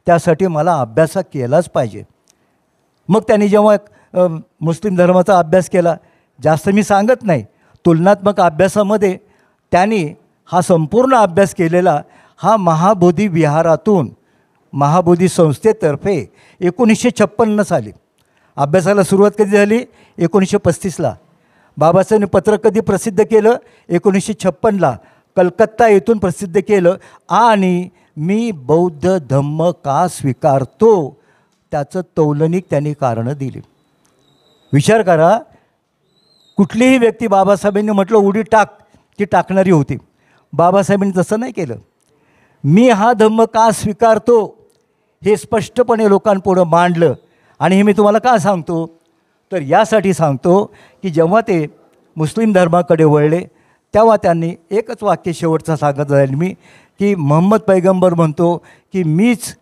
त्यासाठी मला अभ्यास केलाच पाहिजे. मग त्यांनी जेव्हा मुस्लिम धर्माचा अभ्यास केला, जास्त मी सांगत नाही, तुलनात्मक अभ्यासामध्ये त्यांनी हा संपूर्ण अभ्यास केलेला हा महाबोधी विहारातून, महाबोधी संस्थेतर्फे 1956 साली. अभ्यासाला सुरुवात कधी झाली? 1935ला. बाबासाहेबांनी पत्रक कधी प्रसिद्ध केलं? 1956ला कलकत्ता येथून प्रसिद्ध केलं. आणि मी बौद्ध धम्म का स्वीकारतो त्याचं तौलनिक त्यांनी कारणं दिली. विचार करा, कुठलीही व्यक्ती बाबासाहेबांनी म्हटलं उडी टाक की टाकणारी होती. बाबासाहेबांनी तसं नाही केलं. मी हा धम्म का स्वीकारतो हे स्पष्टपणे लोकांपुढं मांडलं. आणि हे मी तुम्हाला का सांगतो? तर यासाठी सांगतो की जेव्हा ते मुस्लिम धर्माकडे वळले तेव्हा त्यांनी एकच वाक्य शेवटचं सांगत जाईल मी, की मोहम्मद पैगंबर म्हणतो की मीच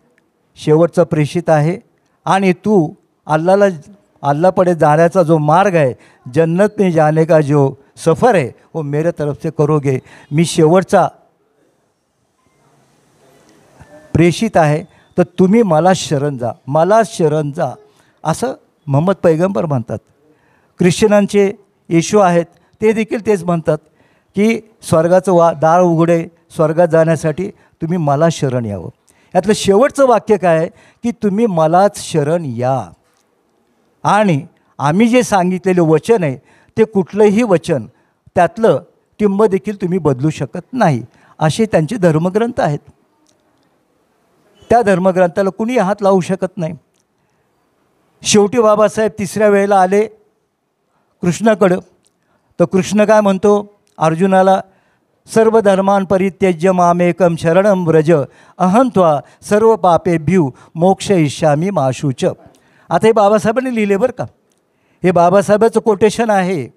शेवटचा प्रेषित आहे आणि तू अल्लाहकडे जाण्याचा जो मार्ग आहे, जन्नत में जाने का जो सफ़र है वो मेरे तरफ से करोगे. मी शेवटचा प्रेषित आहे, तर तुम्ही मला शरण जा असं मोहम्मद पैगंबर म्हणतात. ख्रिश्चनांचे येशू आहेत ते देखील तेच म्हणतात की स्वर्गाचं दार उघडे, स्वर्गात जाण्यासाठी तुम्ही मला शरण यावं. यातलं शेवटचं वाक्य काय आहे की तुम्ही मलाच शरण या. आणि आम्ही जे सांगितलेले वचन आहे ते कुठलंही वचन त्यातलं टिंब देखील तुम्ही बदलू शकत नाही, असे त्यांचे धर्मग्रंथ आहेत. त्या धर्मग्रंथाला कुणी हात लावू शकत नाही. शेवटी बाबासाहेब तिसऱ्या वेळेला आले कृष्णाकडं. तर कृष्ण काय म्हणतो अर्जुनाला? सर्व धर्मान परित्यज्य मामेकम शरणं व्रज अहं त्वा सर्व पापेभ्यो मोक्षयिष्यामि मा शुच. आता हे बाबासाहेबांनी लिहिले बरं का, हे बाबासाहेबाचं कोटेशन आहे.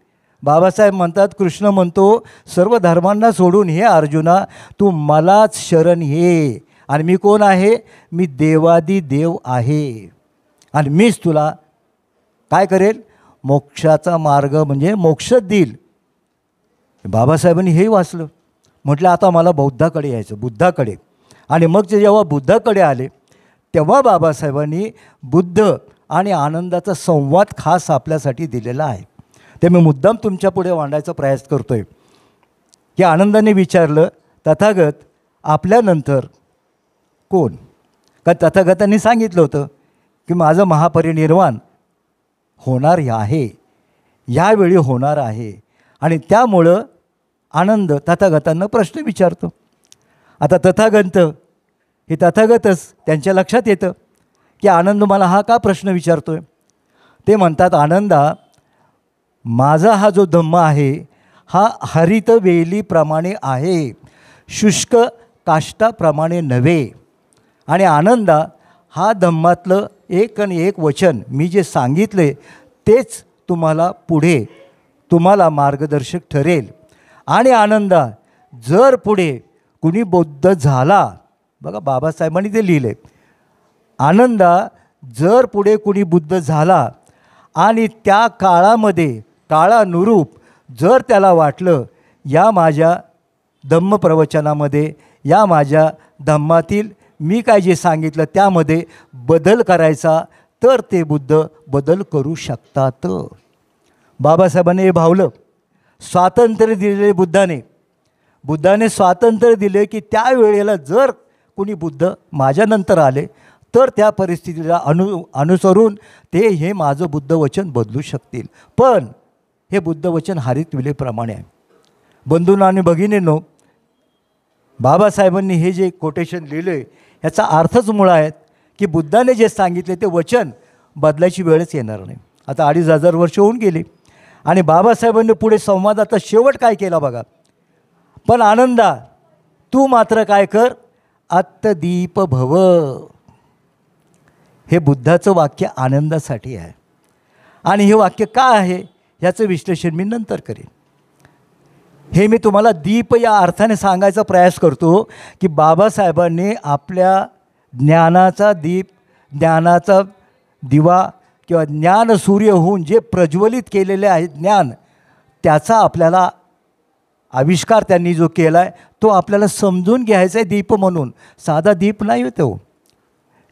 बाबासाहेब म्हणतात, कृष्ण म्हणतो सर्व धर्मांना सोडून हे अर्जुना तू मलाच शरण ये. आणि मी कोण आहे? मी देवादी देव आहे आणि मीच तुला काय करेल? मोक्षाचा मार्ग म्हणजे मोक्ष देईल. बाबासाहेबांनी हे वाचलं. म्हटलं आता मला बौद्धाकडे यायचं, बुद्धाकडे. आणि मग ते जेव्हा बुद्धाकडे आले तेव्हा बाबासाहेबांनी बुद्ध आणि आनंदाचा संवाद खास आपल्यासाठी दिलेला आहे. ते मी मुद्दाम तुमच्या पुढे मांडायचा प्रयास करतो आहे की आनंदाने विचारलं, तथागत आपल्यानंतर कोण? का तथागतांनी सांगितलं होतं की माझं महापरिनिर्वाण होणार आहे, यावेळी होणार आहे. आणि त्यामुळं आनंद तथागतांना प्रश्न विचारतो. आता तथागतच त्यांच्या लक्षात येतं की आनंद मला हा का प्रश्न विचारतो आहे. ते म्हणतात, आनंदा माझा हा जो धम्म आहे हा हरित वेलीप्रमाणे आहे, शुष्क काष्टाप्रमाणे नव्हे. आणि आनंदा हा धम्मातलं एक आणि एक वचन मी जे सांगितले तेच तुम्हाला पुढे तुम्हाला मार्गदर्शक ठरेल. आणि आनंदा जर पुढे कुणी बौद्ध झाला, बघा बाबासाहेबांनी ते लिहिले, आनंदा जर पुढे कुणी बुद्ध झाला आणि त्या काळानुरूप जर त्याला वाटलं या माझ्या धम्मप्रवचनामध्ये, या माझ्या धम्मातील मी काय जे सांगितलं त्यामध्ये बदल करायचा, तर ते बुद्ध बदल करू शकतात. बाबासाहेबांनी हे भावलं. स्वातंत्र्य दिलेले बुद्धाने स्वातंत्र्य दिले की त्यावेळेला जर कोणी बुद्ध माझ्यानंतर आले तर त्या परिस्थितीला अनुसरून ते हे माझं बुद्धवचन बदलू शकतील. पण हे बुद्धवचन हरित विलेप्रमाणे आहे. बंधूंनो आणि भगिनींनो, बाबासाहेबांनी हे जे कोटेशन लिहिलं आहे याचा अर्थच मुळा आहे की बुद्धाने जे सांगितले ते वचन बदलायची वेळच येणार नाही. आता 2500 वर्ष होऊन गेली आणि बाबासाहेबांनी पुढे संवादाचा शेवट काय केला बघा. पण आनंदा तू मात्र काय कर, आत्तदीप भव. हे बुद्धाचं वाक्य आनंदासाठी आहे. आणि हे वाक्य का आहे ह्याचं विश्लेषण मी नंतर करेन. हे मी तुम्हाला दीप या अर्थाने सांगायचा प्रयास करतो की बाबासाहेबांनी आपल्या ज्ञानाचा दिवा किंवा ज्ञान सूर्य होऊन जे प्रज्वलित केलेले आहे ज्ञान, त्याचा आपल्याला आविष्कार त्यांनी जो केला आहे तो आपल्याला समजून घ्यायचा आहे दीप म्हणून. साधा दीप नाही हो तो,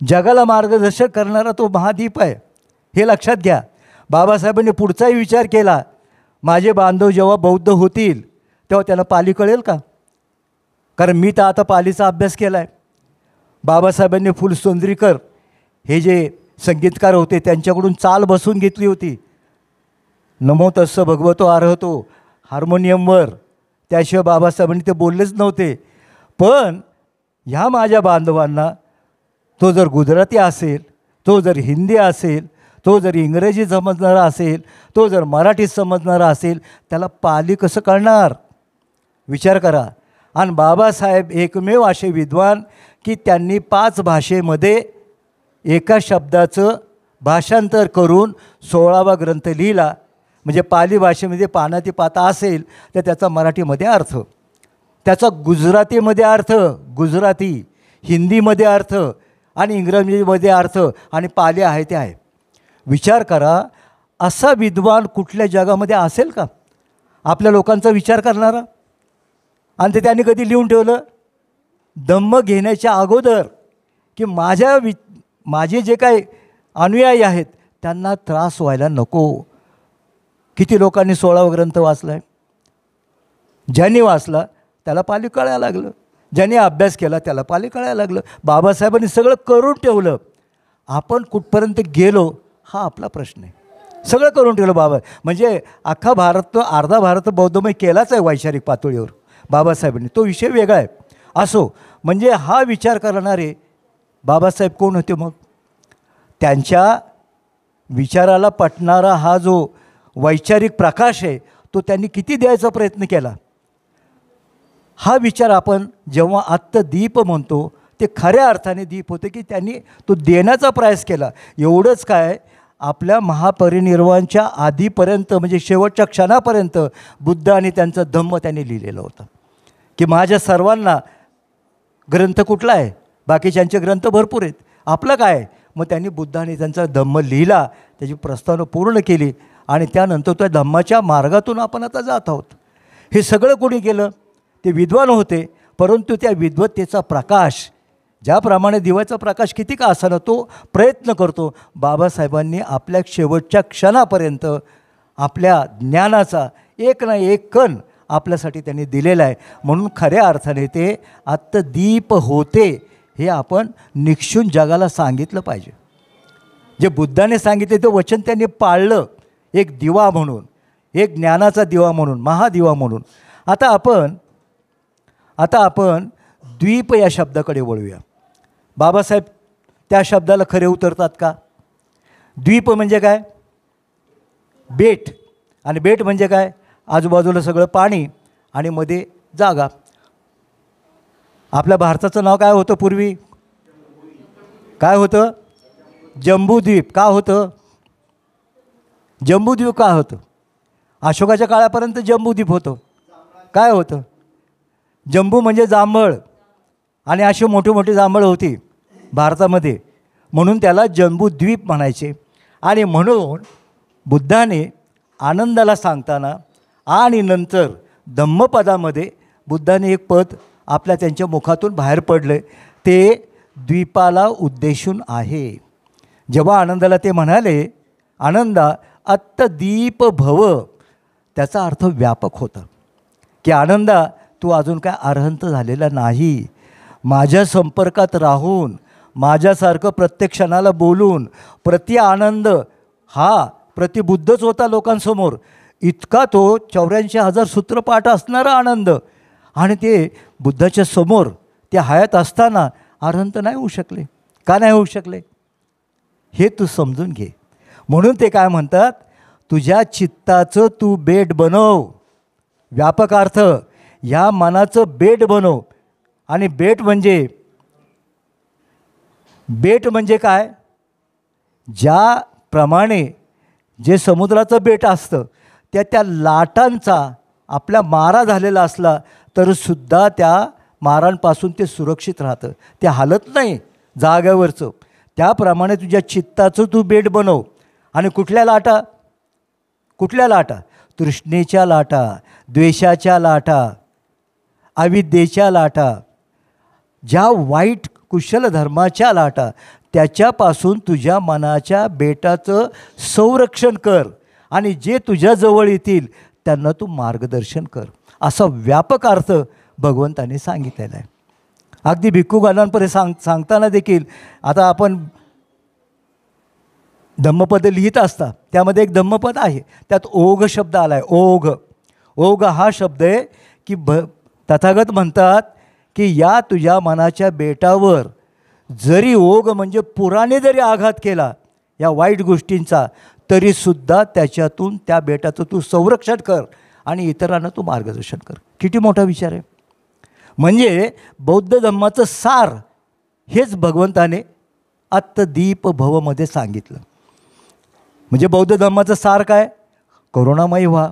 जगाला मार्गदर्शन करणारा तो महादीप आहे. हे लक्षात घ्या. बाबासाहेबांनी पुढचाही विचार केला, माझे बांधव जेव्हा बौद्ध होतील तेव्हा त्याला पाली कळेल का? कारण मी तर आता पालीचा अभ्यास केला आहे. बाबासाहेबांनी फुलसुंदरीकर हे जे संगीतकार होते त्यांच्याकडून चाल बसून घेतली होती. नमो तस्स भगवतो अर्हतो हार्मोनियमवर, त्याशिवाय बाबासाहेबांनी ते बोललेच नव्हते. पण ह्या माझ्या बांधवांना, तो जर गुजराती असेल, तो जर हिंदी असेल, तो जर इंग्रजी समजणारा असेल, तो जर मराठी समजणारा असेल, त्याला पाली कसं कळणार? विचार करा. आणि बाबासाहेब एकमेव असे विद्वान की त्यांनी 5 भाषेमध्ये एका शब्दाचं भाषांतर करून 16वा ग्रंथ लिहिला. म्हणजे पाली भाषेमध्ये पानाती पाता असेल तर त्याचा मराठीमध्ये अर्थ, त्याचा गुजरातीमध्ये अर्थ गुजराती, हिंदीमध्ये अर्थ आणि इंग्रजीमध्ये अर्थ, आणि पाली आहे ते आहे. विचार करा, असा विद्वान कुठल्या जगामध्ये असेल का आपल्या लोकांचा विचार करणारा? आणि ते त्यांनी कधी लिहून ठेवलं, धम्म घेण्याच्या अगोदर की माझे जे काही अनुयायी आहेत त्यांना त्रास व्हायला नको. किती लोकांनी 16वा ग्रंथ वाचला आहे? ज्यांनी वाचला त्याला पाली कळायला लागलं, ज्यांनी अभ्यास केला त्याला पाली कळायला लागलं. बाबासाहेबांनी सगळं करून ठेवलं. आपण कुठपर्यंत गेलो हा आपला प्रश्न आहे. सगळं करून ठेवलं बाबा. म्हणजे अख्खा भारत, अर्धा भारत बौद्धमय केलाच आहे वैचारिक पातळीवर बाबासाहेबांनी. तो विषय वेगळा आहे. असो, म्हणजे हा विचार करणारे बाबासाहेब कोण होते मग? त्यांच्या विचाराला पटणारा हा जो वैचारिक प्रकाश आहे तो त्यांनी किती द्यायचा प्रयत्न केला. हा विचार आपण जेव्हा आत्तदीप म्हणतो ते खऱ्या अर्थाने दीप होते की त्यांनी तो देण्याचा प्रयास केला. एवढंच काय, आपल्या महापरिनिर्वाणाच्या आधीपर्यंत म्हणजे शेवटच्या क्षणापर्यंत बुद्ध आणि त्यांचा धम्म त्यांनी लिहिलेलं होतं की माझ्या सर्वांना ग्रंथ कुठला आहे, बाकीच्यांचे ग्रंथ भरपूर आहेत, आपलं काय? मग त्यांनी बुद्धाने त्यांचा धम्म लिहिला, त्याची प्रस्तावना पूर्ण केली आणि त्यानंतर त्या धम्माच्या मार्गातून आपण आता जात आहोत. हे सगळं कोणी केलं? ते विद्वान होते. परंतु त्या विद्वत्तेचा प्रकाश, ज्याप्रमाणे दिव्याचा प्रकाश किती का असाना तो प्रयत्न करतो, बाबासाहेबांनी आपल्या शेवटच्या क्षणापर्यंत आपल्या ज्ञानाचा एक ना एक कण आपल्यासाठी त्यांनी दिलेला आहे. म्हणून खऱ्या अर्थाने ते आत्तदीप होते हे आपण निक्षून जगाला सांगितलं पाहिजे. जे बुद्धाने सांगितले ते वचन त्यांनी पाळलं, एक दिवा म्हणून, एक ज्ञानाचा दिवा म्हणून, महादिवा म्हणून. आता आपण द्वीप या शब्दाकडे वळूया. बाबासाहेब त्या शब्दाला खरे उतरतात का? द्वीप म्हणजे काय? बेट. आणि बेट म्हणजे काय? आजूबाजूला सगळं पाणी आणि मध्ये जागा. आपल्या भारताचं नाव काय होतं पूर्वी? काय होतं? जम्बूद्वीप. का होतं जम्बूद्वीप? का होतं? अशोकाच्या काळापर्यंत जम्बूद्वीप होतं. काय होतं? जम्बू म्हणजे जांभळ, आणि अशी मोठी मोठी जांभळ होती भारतामध्ये, म्हणून त्याला जम्बूद्वीप म्हणायचे. आणि म्हणून बुद्धाने आनंदाला सांगताना आणि नंतर धम्मपदामध्ये बुद्धाने एक पद त्यांच्या मुखातून बाहेर पडले, ते द्वीपाला उद्देशून आहे. जेव्हा आनंदाला ते म्हणाले, आनंदा अत्तदीप भव, त्याचा अर्थ व्यापक होता की आनंदा तू अजून काय अरहंत झालेला नाही. माझ्या संपर्कात राहून, माझ्यासारखं प्रत्येक क्षणाला बोलून प्रति आनंद हा प्रतिबुद्धच होता लोकांसमोर. इतका तो 84,000 सूत्रपाठ असणारा आनंद, आणि ते बुद्धाच्या समोर ते हयात असताना अरहंत नाही होऊ शकले. का नाही होऊ शकले हे तू समजून घे. म्हणून ते काय म्हणतात, तुझ्या चित्ताचं तू बेट बनव. व्यापक अर्थ, ह्या मनाचं बेट बनव. आणि बेट म्हणजे काय? ज्याप्रमाणे जे समुद्राचं बेट असतं त्या लाटांचा आपल्या मारा झालेला असला तरीसुद्धा त्या मारांपासून ते सुरक्षित राहतं, ते हालत नाही जाग्यावरचं. त्याप्रमाणे तुझ्या चित्ताचं तू बेट बनव. आणि कुठल्या लाटा? कुठल्या लाटा? तृष्णेच्या लाटा, द्वेषाच्या लाटा, अविद्येच्या लाटा, ज्या वाईट कुशल धर्माच्या लाटा, त्याच्यापासून तुझ्या मनाच्या बेटाचं संरक्षण कर. आणि जे तुझ्याजवळ येतील त्यांना तू मार्गदर्शन कर. असा व्यापक अर्थ भगवंताने सांगितलेला आहे. अगदी भिक्खूगणांपर्यंत सांगताना देखील, आता आपण धम्मपद लिहित असता त्यामध्ये एक धम्मपद आहे, त्यात ओघ शब्द आला आहे. ओघ. ओघ हा शब्द आहे की तथागत म्हणतात की या तुझ्या मनाच्या बेटावर जरी ओघ म्हणजे पुराने जरी आघात केला या वाईट गोष्टींचा, तरीसुद्धा त्याच्यातून त्या बेटाचं तू संरक्षण कर आणि इतरांना तू मार्गदर्शन कर. किती मोठा विचार आहे. म्हणजे बौद्ध धम्माचं सार हेच भगवंताने अत्तदीप भवमध्ये सांगितलं. म्हणजे बौद्ध धम्माचं सार काय? करुणामयी व्हा.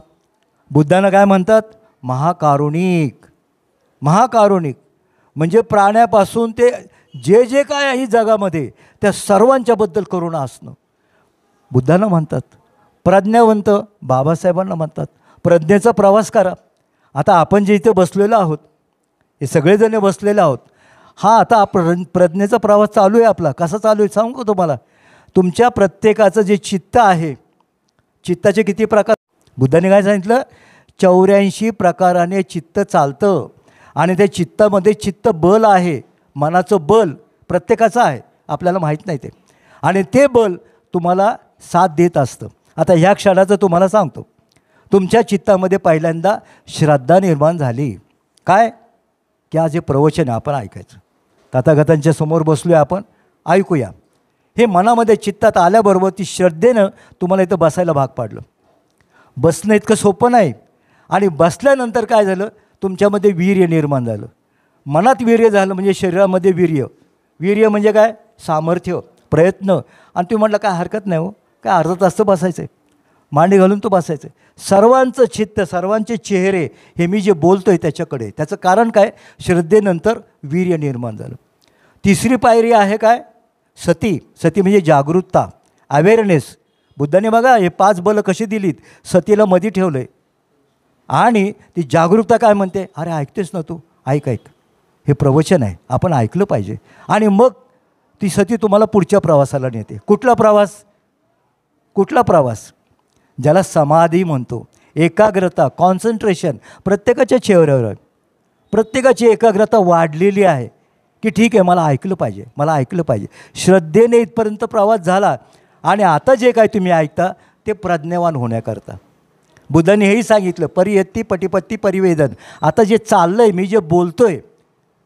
बुद्धांना काय म्हणतात? महाकारुणिक. महाकारुणिक म्हणजे प्राण्यापासून ते जे जे काय आहे जगामध्ये त्या सर्वांच्याबद्दल करुणा असणं. बुद्धांना म्हणतात. प्रज्ञावंत बाबासाहेबांना म्हणतात प्रज्ञेचा प्रवास करा. आता आपण जे इथे बसलेलो आहोत, हे सगळेजण बसलेले आहोत, हा आता प्रज्ञेचा प्रवास चालू आहे आपला. कसा चालू आहे सांगू का तुम्हाला? तुमच्या प्रत्येकाचं जे चित्त आहे, चित्ताचे किती प्रकार? बुद्धाने काय सांगितलं? 84 प्रकाराने चित्त चालतं. आणि त्या चित्तामध्ये चित्त बल आहे, मनाचं बल प्रत्येकाचं आहे, आपल्याला माहीत नाही ते. आणि ते बल तुम्हाला साथ देत असतं. आता ह्या क्षणाचं तुम्हाला सांगतो. तुमच्या चित्तामध्ये पहिल्यांदा श्रद्धा निर्माण झाली. काय? की आज हे प्रवचन आपण ऐकायचं. तथागतांच्या समोर बसलो आहे आपण, ऐकूया. हे मनामध्ये चित्तात आल्याबरोबर ती श्रद्धेनं तुम्हाला इथं बसायला भाग पाडलं. बसणं इतकं सोपं नाही. आणि बसल्यानंतर काय झालं? तुमच्यामध्ये वीर्य निर्माण झालं. मनात वीर्य झालं म्हणजे शरीरामध्ये वीर्य. वीर्य म्हणजे काय? सामर्थ्य, प्रयत्न. आणि तुम्ही म्हटलं काय हरकत नाही हो, काय अर्धा तास तर बसायचं आहे, मांडी घालून तो बसायचं आहे. सर्वांचं चित्त, सर्वांचे चेहरे हे मी जे बोलतो आहे त्याच्याकडे. त्याचं कारण काय? श्रद्धेनंतर वीर्य निर्माण झालं. तिसरी पायरी आहे काय? सती. सती म्हणजे जागरूकता, अवेअरनेस. बुद्धाने बघा हे 5 बलं कशी दिलीत, सतीला मध्ये ठेवलं आहे. आणि ती जागरूकता काय म्हणते? अरे ऐकतेस ना तू, ऐक ऐक, हे प्रवचन आहे, आपण ऐकलं पाहिजे. आणि मग ती सती तुम्हाला पुढच्या प्रवासाला नेते. कुठला प्रवास? कुठला प्रवास? ज्याला समाधी म्हणतो. एकाग्रता, कॉन्सन्ट्रेशन प्रत्येकाच्या चेहऱ्यावर आहे. प्रत्येकाची एकाग्रता वाढलेली आहे की ठीक आहे, मला ऐकलं पाहिजे, मला ऐकलं पाहिजे. श्रद्धेने इथपर्यंत प्रवास झाला. आणि आता जे काय तुम्ही ऐकता ते प्रज्ञावान होण्याकरता. बुद्धांनी हेही सांगितलं, परियत्ती पटिपत्ती परिवेदन. आता जे चाललं आहे, मी जे बोलतो आहे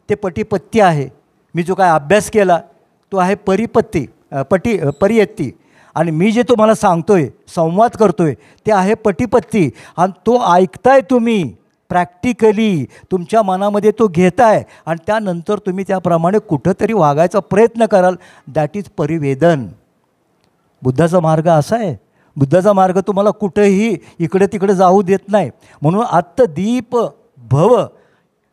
ते पटिपत्ती आहे. मी जो काय अभ्यास केला तो आहे परियत्ती. आणि मी जे तुम्हाला सांगतोय, संवाद करतोय, ते आहे पटीपत्ती, आणि तो ऐकताय तुम्ही प्रॅक्टिकली, तुमच्या मनामध्ये तो घेताय आणि त्यानंतर तुम्ही त्याप्रमाणे कुठंतरी वागायचा प्रयत्न कराल. दॅट इज परिवेदन. बुद्धाचा मार्ग असा आहे. बुद्धाचा मार्ग तुम्हाला कुठेही इकडे तिकडे जाऊ देत नाही. म्हणून आत्तदीप भव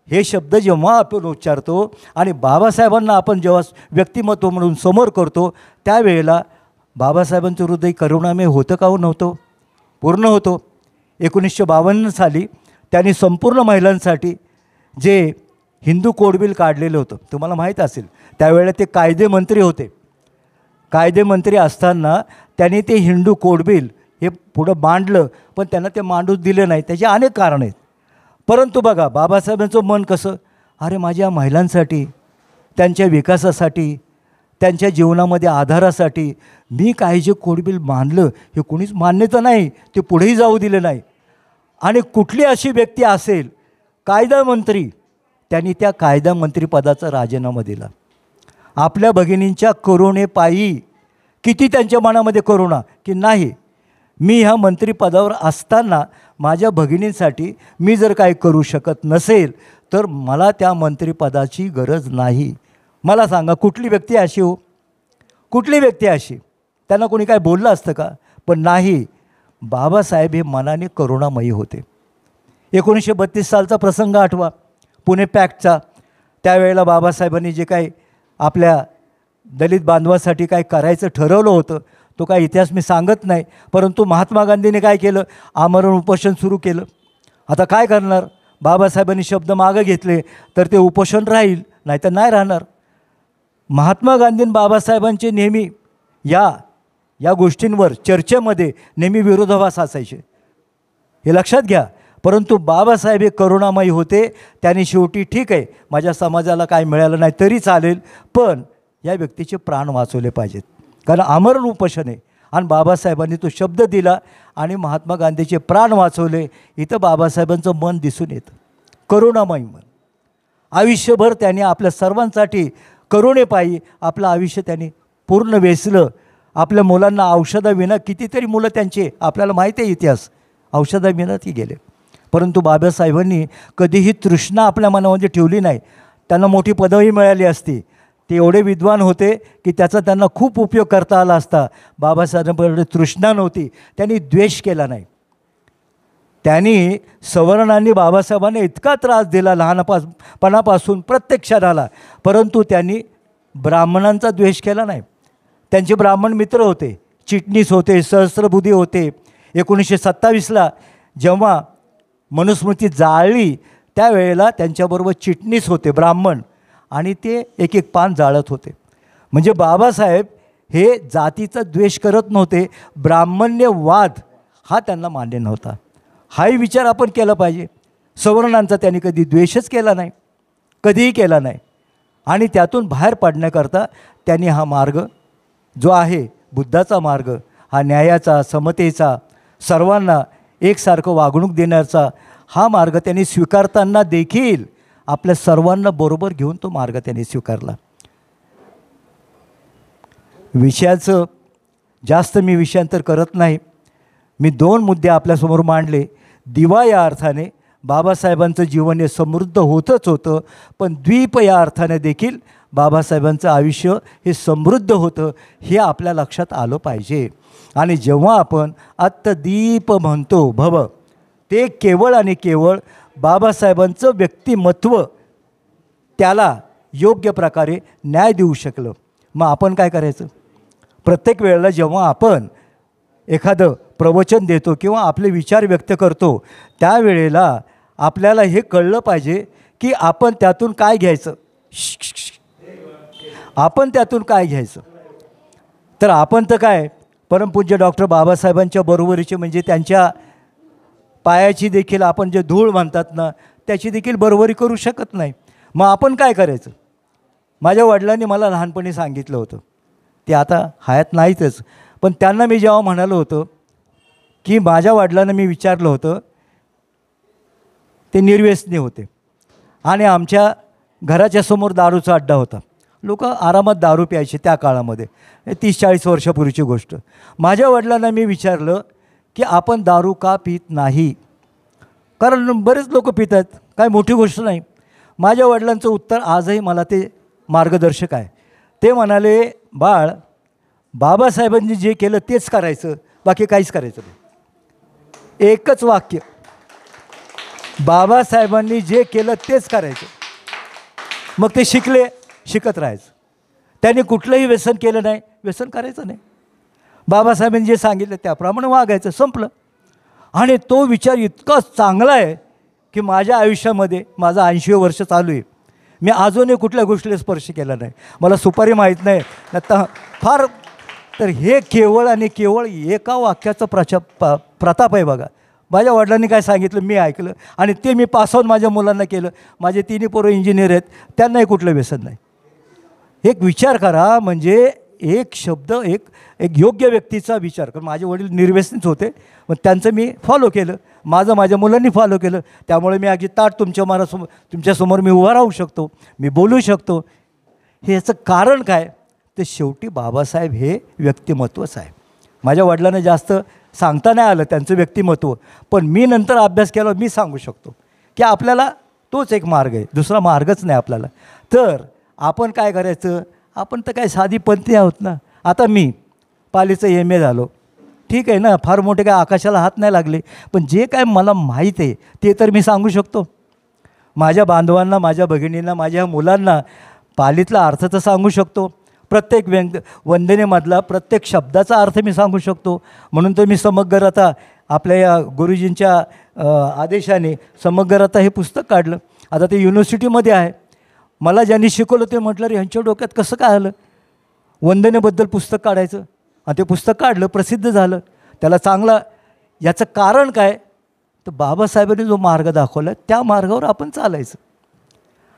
हे शब्द जेव्हा आपण उच्चारतो आणि बाबासाहेबांना आपण जेव्हा व्यक्तिमत्व म्हणून समोर करतो, त्यावेळेला बाबासाहेबांचं हृदय करुणामय होतं का हो? नव्हतं, पूर्ण होतो. 1952 साली त्यांनी संपूर्ण महिलांसाठी जे हिंदू कोडबिल काढलेलं होतं, तुम्हाला माहीत असेल, त्यावेळेला ते कायदेमंत्री होते. कायदेमंत्री असताना त्यांनी ते हिंदू कोडबिल हे पुढं मांडलं, पण त्यांना ते मांडूच दिलं नाही. त्याची अनेक कारणं आहेत. परंतु बघा बाबासाहेबांचं मन कसं, अरे माझ्या महिलांसाठी, त्यांच्या विकासासाठी, त्यांच्या जीवनामध्ये आधारासाठी मी काही जे कोडबिल मांडलं हे कोणीच मान्य तर नाही, ते पुढेही जाऊ दिलं नाही. आणि कुठली अशी व्यक्ती असेल कायदामंत्री, त्यांनी त्या कायदामंत्रीपदाचा राजीनामा दिला. आपल्या भगिनींच्या करुणेपायी किती त्यांच्या मनामध्ये करुणा की नाही, मी ह्या मंत्रिपदावर असताना माझ्या भगिनींसाठी मी जर काही करू शकत नसेल तर मला त्या मंत्रिपदाची गरज नाही. मला सांगा कुठली व्यक्ती अशी हो, कुठली व्यक्ती अशी? त्यांना कोणी काय बोललं असतं का? पण नाही, बाबासाहेब हे मनाने करुणामयी होते. 1932 सालचा प्रसंग आठवा, पुणे पॅक्टचा. त्यावेळेला बाबासाहेबांनी जे काही आपल्या दलित बांधवासाठी काय करायचं ठरवलं होतं, तो काय इतिहास मी सांगत नाही, परंतु महात्मा गांधींनी काय केलं, आमरण उपोषण सुरू केलं. आता काय करणार, बाबासाहेबांनी शब्द मागं घेतले तर ते उपोषण राहील, नाही तर नाही राहणार. महात्मा गांधींनी बाबासाहेबांचे नेहमी या गोष्टींवर चर्चेमध्ये नेहमी विरोधाभास असायचे, हे लक्षात घ्या. परंतु बाबासाहेब हे करुणामयी होते. त्यांनी शेवटी ठीक आहे, माझ्या समाजाला काय मिळालं नाही तरी चालेल, पण या व्यक्तीचे प्राण वाचवले पाहिजेत, कारण आमरण उपोषण आहे. आणि बाबासाहेबांनी तो शब्द दिला आणि महात्मा गांधीचे प्राण वाचवले. इथं बाबासाहेबांचं मन दिसून येतं, करुणामयी मन. आयुष्यभर त्यांनी आपल्या सर्वांसाठी करुणेपायी आपलं आयुष्य त्यांनी पूर्ण वेचलं. आपल्या मुलांना औषधाविना कितीतरी मुलं त्यांचे, आपल्याला माहिती आहे इतिहास, औषधाविना ती गेले. परंतु बाबासाहेबांनी कधीही तृष्णा आपल्या मनामध्ये ठेवली नाही. त्यांना मोठी पदवी मिळाली असती, ते एवढे विद्वान होते की त्याचा त्यांना खूप उपयोग करता आला असता. बाबासाहेबांकडे तृष्णा नव्हती, त्यांनी द्वेष केला नाही. त्यांनी सवर्णांनी बाबासाहेबांना इतका त्रास दिला लहानपणापासून प्रत्येक क्षणाला, परंतु त्यांनी ब्राह्मणांचा द्वेष केला नाही. त्यांचे ब्राह्मण मित्र होते, चिटणीस होते, सहस्त्रबुधी होते. 1927ला जेव्हा मनुस्मृती जाळली त्यावेळेला त्यांच्याबरोबर चिटणीस होते ब्राह्मण, आणि ते एक एक पान जाळत होते. म्हणजे बाबासाहेब हे जातीचा द्वेष करत नव्हते, ब्राह्मण्यवाद हा त्यांना मान्य नव्हता. हाही विचार आपण केला पाहिजे. सवर्णांचा त्यांनी कधी द्वेषच केला नाही, कधीही केला नाही. आणि त्यातून बाहेर पडण्याकरता त्यांनी हा मार्ग जो आहे बुद्धाचा मार्ग, हा न्यायाचा, समतेचा, सर्वांना एकसारखं वागणूक देण्याचा हा मार्ग त्यांनी स्वीकारताना देखील आपल्या सर्वांना बरोबर घेऊन तो मार्ग त्यांनी स्वीकारला. विषयाचं जास्त मी विषयांतर करत नाही. मी 2 मुद्दे आपल्यासमोर मांडले. दिवा या अर्थाने बाबासाहेबांचं जीवन हे समृद्ध होतंच होतं, पण द्वीप या अर्थाने देखील बाबासाहेबांचं आयुष्य हे समृद्ध होतं, हे आपल्या लक्षात आलं पाहिजे. आणि जेव्हा आपण आत्तदीप म्हणतो भव, ते केवळ आणि केवळ बाबासाहेबांचं व्यक्तिमत्व त्याला योग्य प्रकारे न्याय देऊ शकलं. मग आपण काय करायचं? प्रत्येक वेळेला जेव्हा आपण एखादं प्रवचन देतो किंवा आपले विचार व्यक्त करतो, त्यावेळेला आपल्याला हे कळलं पाहिजे की आपण त्यातून काय घ्यायचं, आपण त्यातून काय घ्यायचं. तर आपण तर काय, परमपूज्य डॉक्टर बाबासाहेबांच्या बरोबरीचे, म्हणजे त्यांच्या पायाची देखील आपण जे धूळ म्हणतात ना, त्याची देखील बरोबरी करू शकत नाही. मग आपण काय करायचं? माझ्या वडिलांनी मला लहानपणी सांगितलं होतं, ते आता हयात नाहीतच, पण त्यांना मी जेव्हा म्हणालो होतं की माझ्या वडिलांना मी विचारलं होतं, ते निर्व्यसनी होते आणि आमच्या घराच्या समोर दारूचा अड्डा होता. लोक आरामात दारू प्यायचे त्या काळामध्ये. 30-40 वर्षापूर्वीची गोष्ट. माझ्या वडिलांना मी विचारलं की आपण दारू का पित नाही, कारण बरेच लोक पित आहेत, काय मोठी गोष्ट नाही. माझ्या वडिलांचं उत्तर आजही मला ते मार्गदर्शक आहे. ते म्हणाले, बाळ, बाबासाहेबांनी जे केलं तेच करायचं, बाकी काहीच करायचं नाही. एकच वाक्य, बाबासाहेबांनी जे केलं तेच करायचं. मग ते शिकत राहायचं. त्यांनी कुठलंही व्यसन केलं नाही, व्यसन करायचं नाही. बाबासाहेबांनी जे सांगितलं त्याप्रमाणे वागायचं, संपलं. आणि तो विचार इतका चांगला आहे की माझ्या आयुष्यामध्ये माझं 80 वर्ष चालू आहे, मी अजूनही कुठल्या गोष्टीला स्पर्श केला नाही. मला सुपारी माहीत नाही आता फार. तर हे केवळ आणि केवळ एका वाक्याचा प्रताप आहे बघा. माझ्या वडिलांनी काय सांगितलं मी ऐकलं आणि ते मी पासआउट माझ्या मुलांना केलं. माझे 3 पोरं इंजिनियर आहेत, त्यांनाही कुठलं व्यसन नाही. एक विचार करा, म्हणजे एक शब्द, एक योग्य व्यक्तीचा विचार. कारण माझे वडील निर्व्यसनीच होते, मग त्यांचं मी फॉलो केलं, माझ्या मुलांनी फॉलो केलं. त्यामुळे मी अगदी ताट तुमच्यासमोर मी उभा राहू शकतो, मी बोलू शकतो. हे याचं कारण काय, तर शेवटी बाबासाहेब हे व्यक्तिमत्वच आहे. माझ्या वडिलांना जास्त सांगता नाही आलं त्यांचं व्यक्तिमत्व, पण मी नंतर अभ्यास केला, मी सांगू शकतो की आपल्याला तोच एक मार्ग आहे, दुसरा मार्गच नाही आपल्याला. तर आपण काय करायचं, आपण तर काय साधी पंथी आहोत ना. आता मी पालीचं MA झालो, ठीक आहे ना, फार मोठे काय आकाशाला हात नाही लागले, पण जे काय मला माहीत आहे ते तर मी सांगू शकतो. माझ्या बांधवांना, माझ्या भगिनींना, माझ्या मुलांना पालीतला अर्थ तर सांगू शकतो. प्रत्येक वंदनेमधला प्रत्येक शब्दाचा अर्थ मी सांगू शकतो. म्हणून तर मी समग्र आता आपल्या या गुरुजींच्या आदेशाने समग्र आता हे पुस्तक काढलं. आता ते युनिव्हर्सिटीमध्ये आहे. मला ज्यांनी शिकवलं ते म्हटलं, रे ह्यांच्या डोक्यात कसं काय आलं वंदनेबद्दल पुस्तक काढायचं. आणि ते पुस्तक काढलं, प्रसिद्ध झालं. त्याला चांगला, याचं कारण काय, तर बाबासाहेबांनी जो मार्ग दाखवला त्या मार्गावर आपण चालायचं.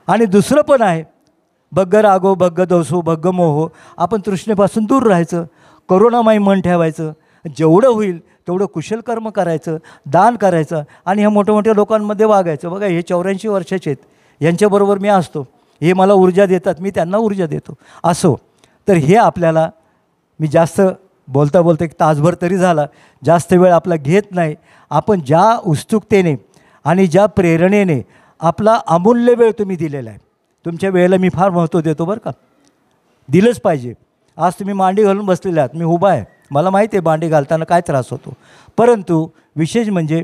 आणि दुसरं पण आहे, भग्ग रागो भग्ग दोसो भग्ग मोहो, आपण तृष्णेपासून दूर राहायचं, करुणामय मन ठेवायचं, जेवढं होईल तेवढं कुशल कर्म करायचं, दान करायचं आणि ह्या मोठ्या मोठ्या लोकांमध्ये वागायचं. बघा, हे 84 वर्षाचे आहेत, यांच्याबरोबर मी असतो, हे मला ऊर्जा देतात, मी त्यांना ऊर्जा देतो असो. तर हे आपल्याला, मी जास्त बोलता एक तासभर तरी झाला, जास्त वेळ आपला घेत नाही. आपण ज्या उत्सुकतेने आणि ज्या प्रेरणेने आपला अमूल्य वेळ तुम्ही दिलेला आहे, तुमच्या वेळेला मी फार महत्त्व देतो बरं का, दिलंच पाहिजे. आज तुम्ही मांडी घालून बसलेले आहात, मी उभा आहे, मला माहिती आहे मांडी घालताना काय त्रास होतो. परंतु विशेष म्हणजे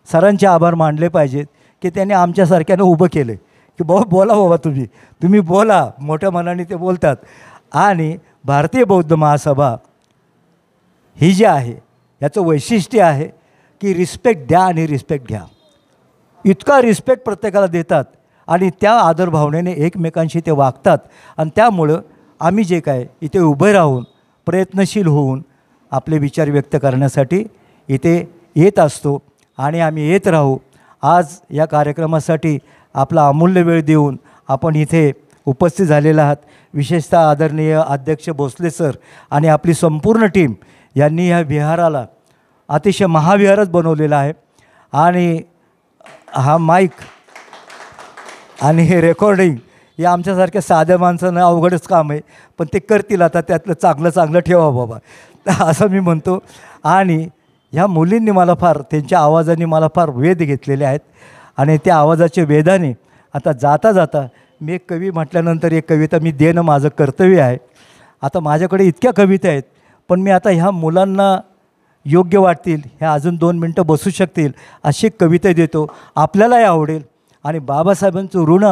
सरांचे आभार मानले पाहिजेत की त्यांनी आमच्यासारख्यानं उभं केलं की बोला बाबा, तुम्ही बोला. मोठ्या मनाने ते बोलतात. आणि भारतीय बौद्ध महासभा ही जी आहे याचं वैशिष्ट्य आहे की रिस्पेक्ट द्या आणि रिस्पेक्ट घ्या. इतका रिस्पेक्ट प्रत्येकाला देतात आणि त्या आदरभावनेने एकमेकांशी ते वागतात. आणि त्यामुळं आम्ही जे काय इथे उभे राहून प्रयत्नशील होऊन आपले विचार व्यक्त करण्यासाठी इथे येत असतो आणि आम्ही येत राहू. आज या कार्यक्रमासाठी आपला अमूल्य वेळ देऊन आपण इथे उपस्थित झालेला आहात. विशेषतः आदरणीय अध्यक्ष भोसले सर आणि आपली संपूर्ण टीम यांनी ह्या विहाराला अतिशय महाविहारच बनवलेला आहे. आणि हा माईक आणि हे रेकॉर्डिंग हे आमच्यासारख्या साध्या माणसांना अवघडच काम आहे, पण ते करतील. आता त्यातलं चांगलं ठेवा बाबा, असं मी म्हणतो. आणि ह्या मुलींनी मला फार, त्यांच्या आवाजाने मला फार वेध घेतलेले आहेत. आणि त्या आवाजाच्या वेदाने आता जाता जाता मी एक कवी म्हटल्यानंतर एक कविता मी देणं माझं कर्तव्य आहे. आता माझ्याकडे इतक्या कविता आहेत, पण मी आता ह्या मुलांना योग्य वाटतील, ह्या अजून 2 मिनटं बसू शकतील अशी कविता देतो, आपल्यालाही आवडेल. आणि बाबासाहेबांचं ऋण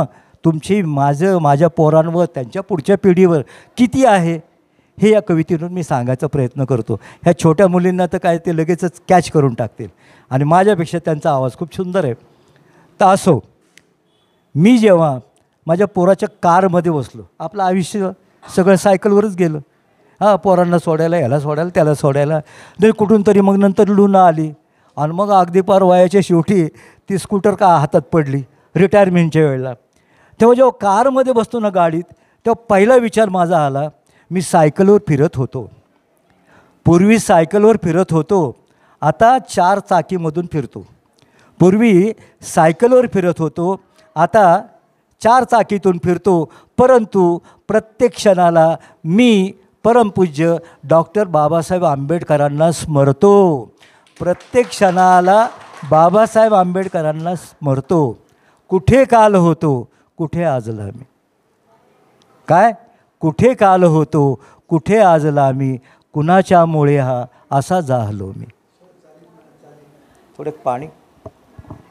तुमची माझ्या पोरांवर, त्यांच्या पुढच्या पिढीवर किती आहे हे या कवितेतून मी सांगायचा प्रयत्न करतो. ह्या छोट्या मुलींना तर काय ते लगेचच कॅच करून टाकतील आणि माझ्यापेक्षा त्यांचा आवाज खूप सुंदर आहे. तर असो, मी जेव्हा माझ्या पोराच्या कारमध्ये बसलो, आपलं आयुष्य सगळं सायकलवरच गेलं. पोरांना सोडायला, ह्याला सोडायला, त्याला सोडायला, नाही कुठून तरी मग नंतर लुना आली आणि मग अगदी पार वयाच्या शेवटी ती स्कूटर का हातात पडली रिटायरमेंटच्या वेळेला. तेव्हा जेव्हा कारमध्ये बसतो ना गाडीत, तेव्हा पहिला विचार माझा आला, मी सायकलवर फिरत होतो. पूर्वी सायकलवर फिरत होतो, आता 4 चाकीमधून फिरतो. पूर्वी सायकलवर फिरत होतो, आता 4 चाकीतून फिरतो. परंतु प्रत्येक क्षणाला मी परमपूज्य डॉक्टर बाबासाहेब आंबेडकरांना स्मरतो. प्रत्येक क्षणाला बाबासाहेब आंबेडकरांना स्मरतो. कुठे काल होतो, कुठे आजला मी. काय? कुठे काल होतो, कुठे आजला मी, कुणाच्यामुळे हा असा जाहलो मी. थोडे पाणी.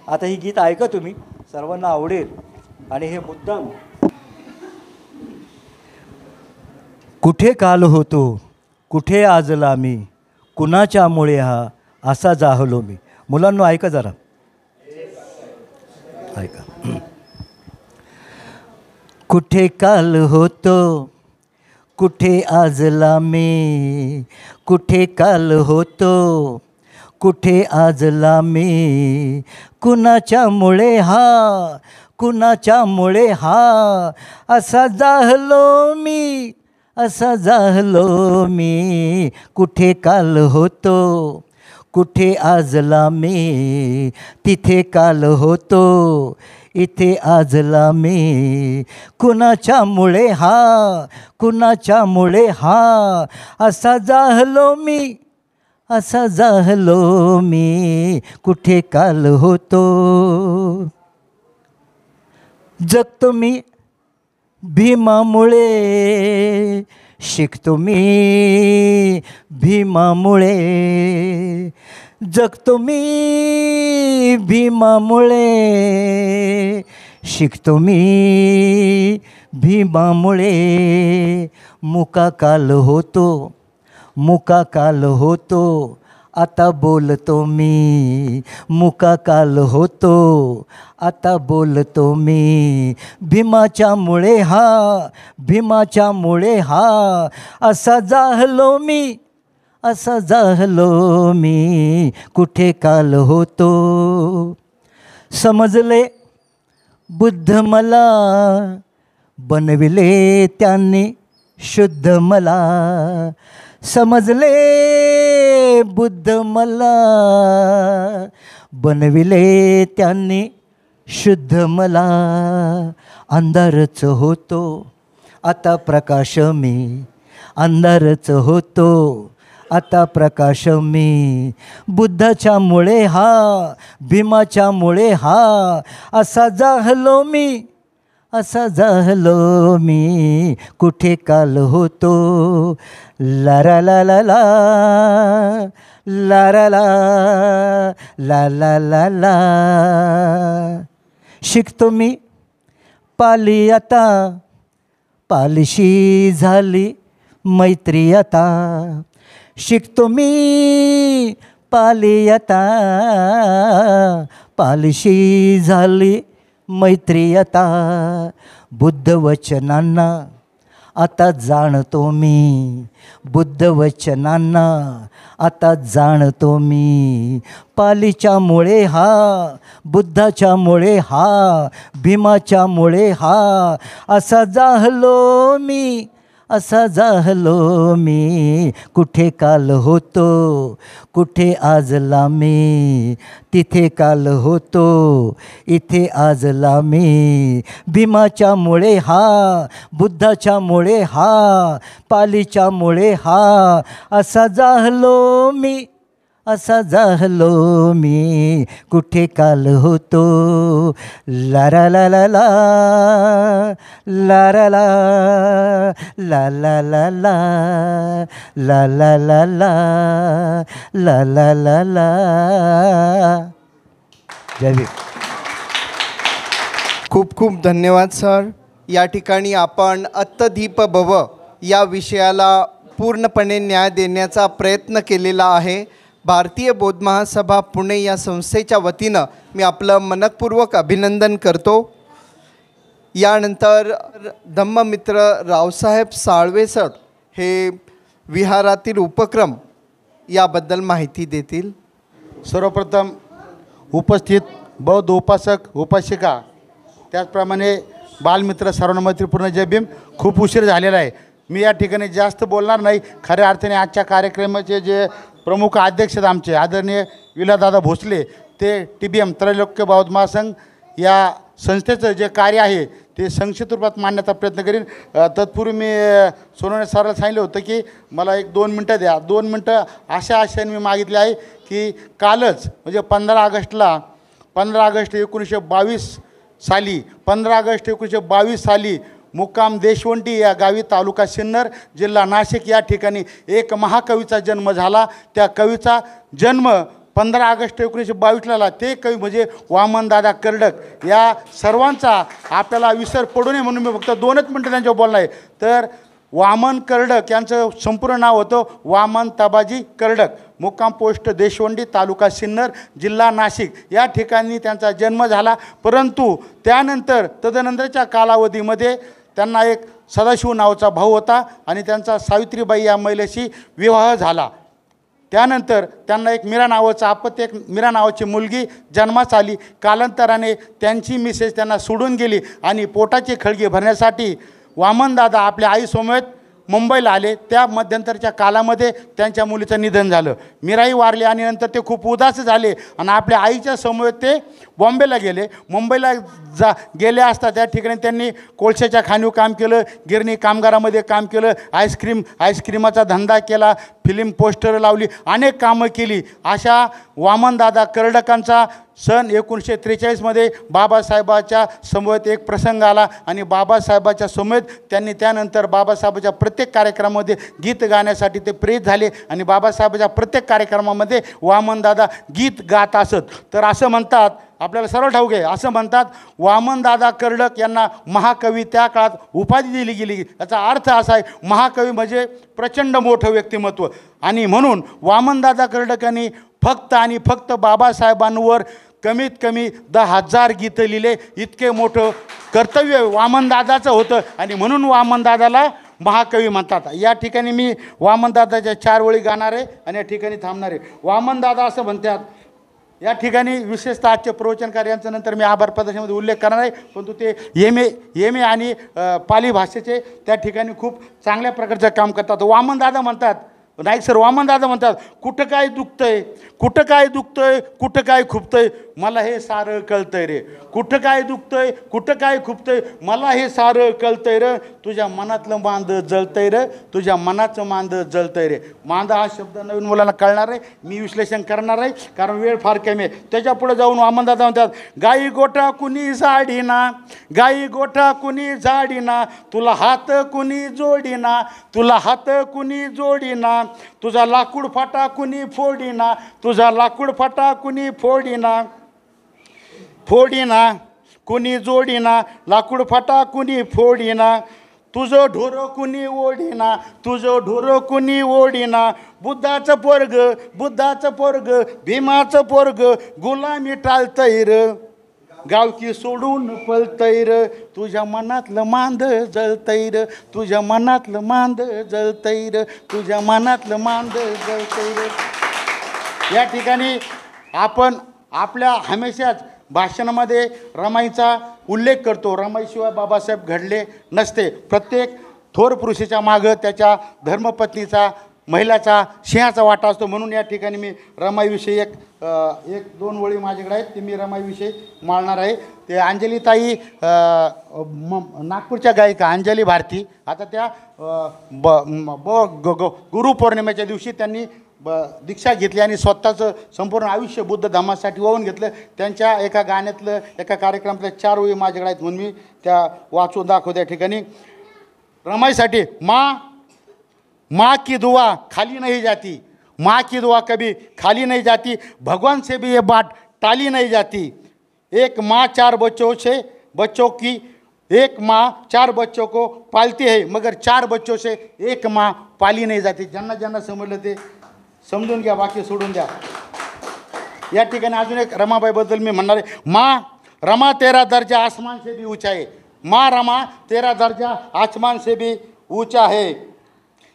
आता ही गीत ऐका तुम्ही, सर्वांना आवडेल. आणि हे मुद्दाम कुठे काल होतो, कुठे आजला मी, कुणाच्यामुळे हा असा जाहलो मी. मुलांनो ऐका जरा, ऐका. कुठे काल होतो, कुठे आजला मी, कुठे काल होतो, कुठे आजला मी, कुणाच्यामुळे हा, कुणाच्यामुळे हा असा जाहलो मी, असा जाहलो मी. कुठे काल होतो, कुठे आजला मी, तिथे काल होतो, इथे आजला मी. कुणाच्यामुळे हा, कुणाच्यामुळे हा असा जाहलो मी, असा जाहलो मी. कुठे काल होतो. जगतो मी भीमामुळे, शिकतो मी भीमामुळे, जगतो मी भीमामुळे, शिकतो मी भीमामुळे. मुका काल होतो, मुका काल होतो, आता बोलतो मी. मुका काल होतो, आता बोलतो मी. भीमाच्यामुळे हा, भीमाच्यामुळे हा असा जाहलो मी, असा जाहलो मी. कुठे काल होतो. समजले बुद्ध मला, बनविले त्यांनी शुद्ध मला. समजले बुद्ध मला, बनविले त्यांनी शुद्ध मला. अंधारच होतो, आता प्रकाश मी, अंधारच होतो, आता प्रकाश मी. बुद्धाच्यामुळे हा, भीमाच्यामुळे हा असा जाहलो मी, असा जाहलो मी. कुठे काल होतो. ला ला ला ला ला ला ला ला ला ला ला. शिकतो मी पाली आता, पालिशी झाली मैत्री आता. शिकतो मी पाली आता, पालिशी झाली मैत्री आता. बुद्ध वचनांना आता जाणतो मी, बुद्ध वचनांना आता जाणतो मी. पालीच्यामुळे हा, बुद्धाच्यामुळे हा, भीमाच्यामुळे हा असा जाहलो मी, असा जाहलो मी. कुठे काल होतो, कुठे आजला मी, तिथे काल होतो, इथे आजला मी. भीमाच्यामुळे हा, बुद्धाच्यामुळे हा, पालीच्यामुळे हा असा जाहलो मी, असा जाहलो मी. कुठे काल होतो. ला ला ला ला ला ला ला ला ला ला ला ला ला ला ला ला ला ला. जय भीम. खूप खूप धन्यवाद सर. या ठिकाणी आपण अत्तदीप भव या विषयाला पूर्णपणे न्याय देण्याचा प्रयत्न केलेला आहे. भारतीय बौद्ध महासभा पुणे या संस्थेच्या वतीनं मी आपलं मनपूर्वक अभिनंदन करतो. यानंतर धम्ममित्र रावसाहेब साळवे सर हे विहारातील उपक्रम याबद्दल माहिती देतील. सर्वप्रथम उपस्थित बौद्ध उपासक उपासिका, त्याचप्रमाणे बालमित्र सर्वांना मैत्रीपूर्ण जय भीम. खूप उशीर झालेला आहे. मी या ठिकाणी जास्त बोलणार नाही. खऱ्या अर्थाने आजच्या कार्यक्रमाचे जे प्रमुख अध्यक्ष आहेत आमचे आदरणीय विलासदादा भोसले, ते TBM त्रैलोक्य बौद्ध महासंघ या संस्थेचं जे कार्य आहे ते संक्षिप्त रूपात मांडण्याचा प्रयत्न करीन. तत्पूर्वी मी सोनवणे सरांना सांगितलं होतं की मला 1-2 मिनटं द्या. 2 मिनटं अशा आशेने मी मागितले आहे की कालच म्हणजे 15 ऑगस्ट 1922 साली 15 ऑगस्ट 1922 साली मुक्काम देशवंटी या गावी तालुका सिन्नर जिल्हा नाशिक या ठिकाणी एक महाकवीचा जन्म झाला. त्या कवीचा जन्म 15 ऑगस्ट 1922 झाला. ते कवी म्हणजे वामनदादा कर्डक. या सर्वांचा आपल्याला विसर पडू नये म्हणून मी फक्त 2च मिनटं त्यांच्यावर बोलणार आहे. तर वामन कर्डक यांचं संपूर्ण नाव होतं वामन ताबाजी कर्डक, मुक्काम पोस्ट देशवंडी तालुका सिन्नर जिल्हा नाशिक या ठिकाणी त्यांचा जन्म झाला. परंतु तदनंतरच्या कालावधीमध्ये त्यांना एक सदाशिव नावाचा भाऊ होता आणि त्यांचा सावित्रीबाई या महिलेशी विवाह झाला. त्यानंतर त्यांना एक मीरा नावाची मुलगी जन्मास आली. कालांतराने त्यांची मिसेस त्यांना सोडून गेली आणि पोटाची खळगी भरण्यासाठी वामनदादा आपल्या आईसमवेत मुंबईला आले. त्या मध्यंतरच्या कालामध्ये त्यांच्या मुलीचं निधन झालं. मीराई वारली आणि नंतर ते खूप उदास झाले आणि आपल्या आईच्या समवेत ते बॉम्बेला गेले. मुंबईला गेले असता त्या ठिकाणी त्यांनी कोळशाच्या खाणीवर काम केलं, गिरणी कामगारामध्ये काम केलं, आईस्क्रीमाचा धंदा केला, फिल्म पोस्टर लावली, अनेक कामं केली. अशा वामनदादा कर्डकांचा सन 1943 बाबासाहेबाच्या समवेत एक प्रसंग आला आणि बाबासाहेबाच्या समवेत त्यांनी त्यानंतर बाबासाहेबाच्या प्रत्येक कार्यक्रमामध्ये गीत गाण्यासाठी ते प्रेरित झाले आणि बाबासाहेबाच्या प्रत्येक कार्यक्रमामध्ये वामनदादा गीत गात असत. तर असं म्हणतात, आपल्याला सर्व ठाऊक आहे, असं म्हणतात वामनदादा कर्डक यांना महाकवी त्या काळात उपाधी दिली गेली. याचा अर्थ असा आहे महाकवी म्हणजे प्रचंड मोठं व्यक्तिमत्व. आणि म्हणून वामनदादा कर्डक यांनी फक्त बाबासाहेबांवर कमीत कमी 10,000 गीतं लिहिले. इतके मोठं कर्तव्य वामनदादाचं होतं आणि म्हणून वामनदादाला महाकवी म्हणतात. या ठिकाणी मी वामनदादाच्या 4 ओळी गाणार आहे आणि या ठिकाणी थांबणार आहे. वामनदादा असं म्हणतात, या ठिकाणी विशेषतः आजचे प्रवचनकार यांचं नंतर मी आभार प्रदर्शनामध्ये उल्लेख करणार आहे, परंतु ते एम ए आणि पाली भाषेचे त्या ठिकाणी खूप चांगल्या प्रकारचं काम करतात. वामनदादा म्हणतात, नाईक सर वामनदादा म्हणतात, कुठं काय दुखतंय, कुठं काय खुपतंय, मला हे सारं कळतंय रे. कुठं काय दुखतंय, कुठं काय खुपतंय, मला हे सारं कळतंय रे. तुझ्या मनातलं मांद जळतंय रे, तुझ्या मनाचं मांद जळतंय रे. मांद हा शब्द नवीन मुलांना कळणार आहे, मी विश्लेषण करणार आहे कारण वेळ फार कमी आहे. त्याच्या पुढे जाऊन वामनदादा म्हणतात, गाई गोठा कुणी झाडीना, गाई गोठा कुणी झाडीना, तुला हात कुणी जोडीना, तुला हात कुणी जोडीना, तुझा लाकूड फाटा कुणी फोडीना, तुझा लाकूड फाटा कुणी फोडीना, कुणी जोडीना, लाकूड फाटा कुणी फोडीना, तुझं ढोरं कुणी ओढीना, तुझं ढोरं कुणी ओढीना, बुद्धाचं पोरग भीमाचं पोरग गुलामी टाळतंय र, गावकी सोडून पळतंय र, तुझ्या मनातलं मांद जळतंय र, तुझ्या मनातलं मांद जळतंय र, तुझ्या मनातलं मांद जळतंय र. या ठिकाणी आपण आपल्या हमेशाच भाषणामध्ये रमाईचा उल्लेख करतो. रमाईशिवाय बाबासाहेब घडले नसते. प्रत्येक थोर पुरुषाच्या मागं त्याच्या धर्मपत्नीचा, महिलाचा, सिंहाचा वाटा असतो. म्हणून या ठिकाणी मी रमाईविषयी एक 2 ओळी माझ्याकडे आहेत, ते मी रमाईविषयी माळणार आहे. ते अंजलीताई नागपूरच्या गायिका अंजली भारती, आता त्या गुरुपौर्णिमेच्या दिवशी त्यांनी दीक्षा घेतली आणि स्वतःचं संपूर्ण आयुष्य बुद्ध धम्मासाठी वाहून घेतलं. त्यांच्या एका गाण्यातलं, एका कार्यक्रमातल्या 4 ओळी माझ्याकडे आहेत म्हणून मी त्या वाचून दाखवतो. त्या ठिकाणी रमाईसाठी, माँ की दुआ खाली नहीं जाती, माँ की दुआ कभी खाली नहीं जाती, भगवान से भी ये बात टाली नहीं जाती. एक माँ 4 बच्चों की एक माँ 4 बच्चों को पालती है, मगर 4 बच्चों से एक माँ पाली नहीं जाती. ज्यांना समजलं ते समजून घ्या, बाकी सोडून द्या. या ठिकाणी अजून एक रमाबाईबद्दल मी म्हणणार आहे. माँ रमा तेरा दर्जा आसमान से भी ऊंचा है, माँ रमा तेरा दर्जा आसमान से भी ऊंचा है,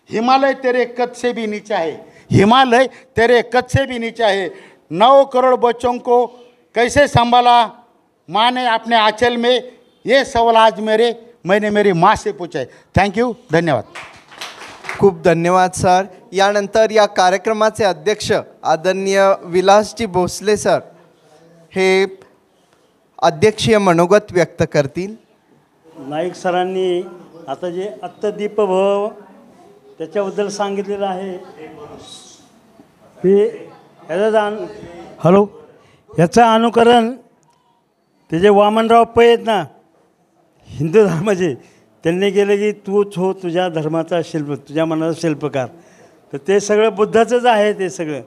हिमालय तेरे कद से भी नीचा है, हिमालय तेरे कद से भी नीचा है, 9 करोड़ बच्चों को कैसे संभाला माँ ने अपने आंचल में, ये सवाल आज मैंने मेरी माँ से पूछा है. थँक्यू, धन्यवाद. खूप धन्यवाद सर. यानंतर या कार्यक्रमाचे अध्यक्ष आदरणीय विलासजी भोसले सर हे अध्यक्षीय मनोगत व्यक्त करतील. नाईक सरांनी आता जे अत्तदीपभव त्याच्याबद्दल सांगितलेलं आहे की ह्याचं अनुकरण ते जे वामनराव पै आहेत ना हिंदू धर्माचे, त्यांनी केलं की तूच हो तुझ्या धर्माचा शिल्प, तुझ्या मनाचा शिल्पकार. तर ते सगळं बुद्धाचंच आहे ते सगळं.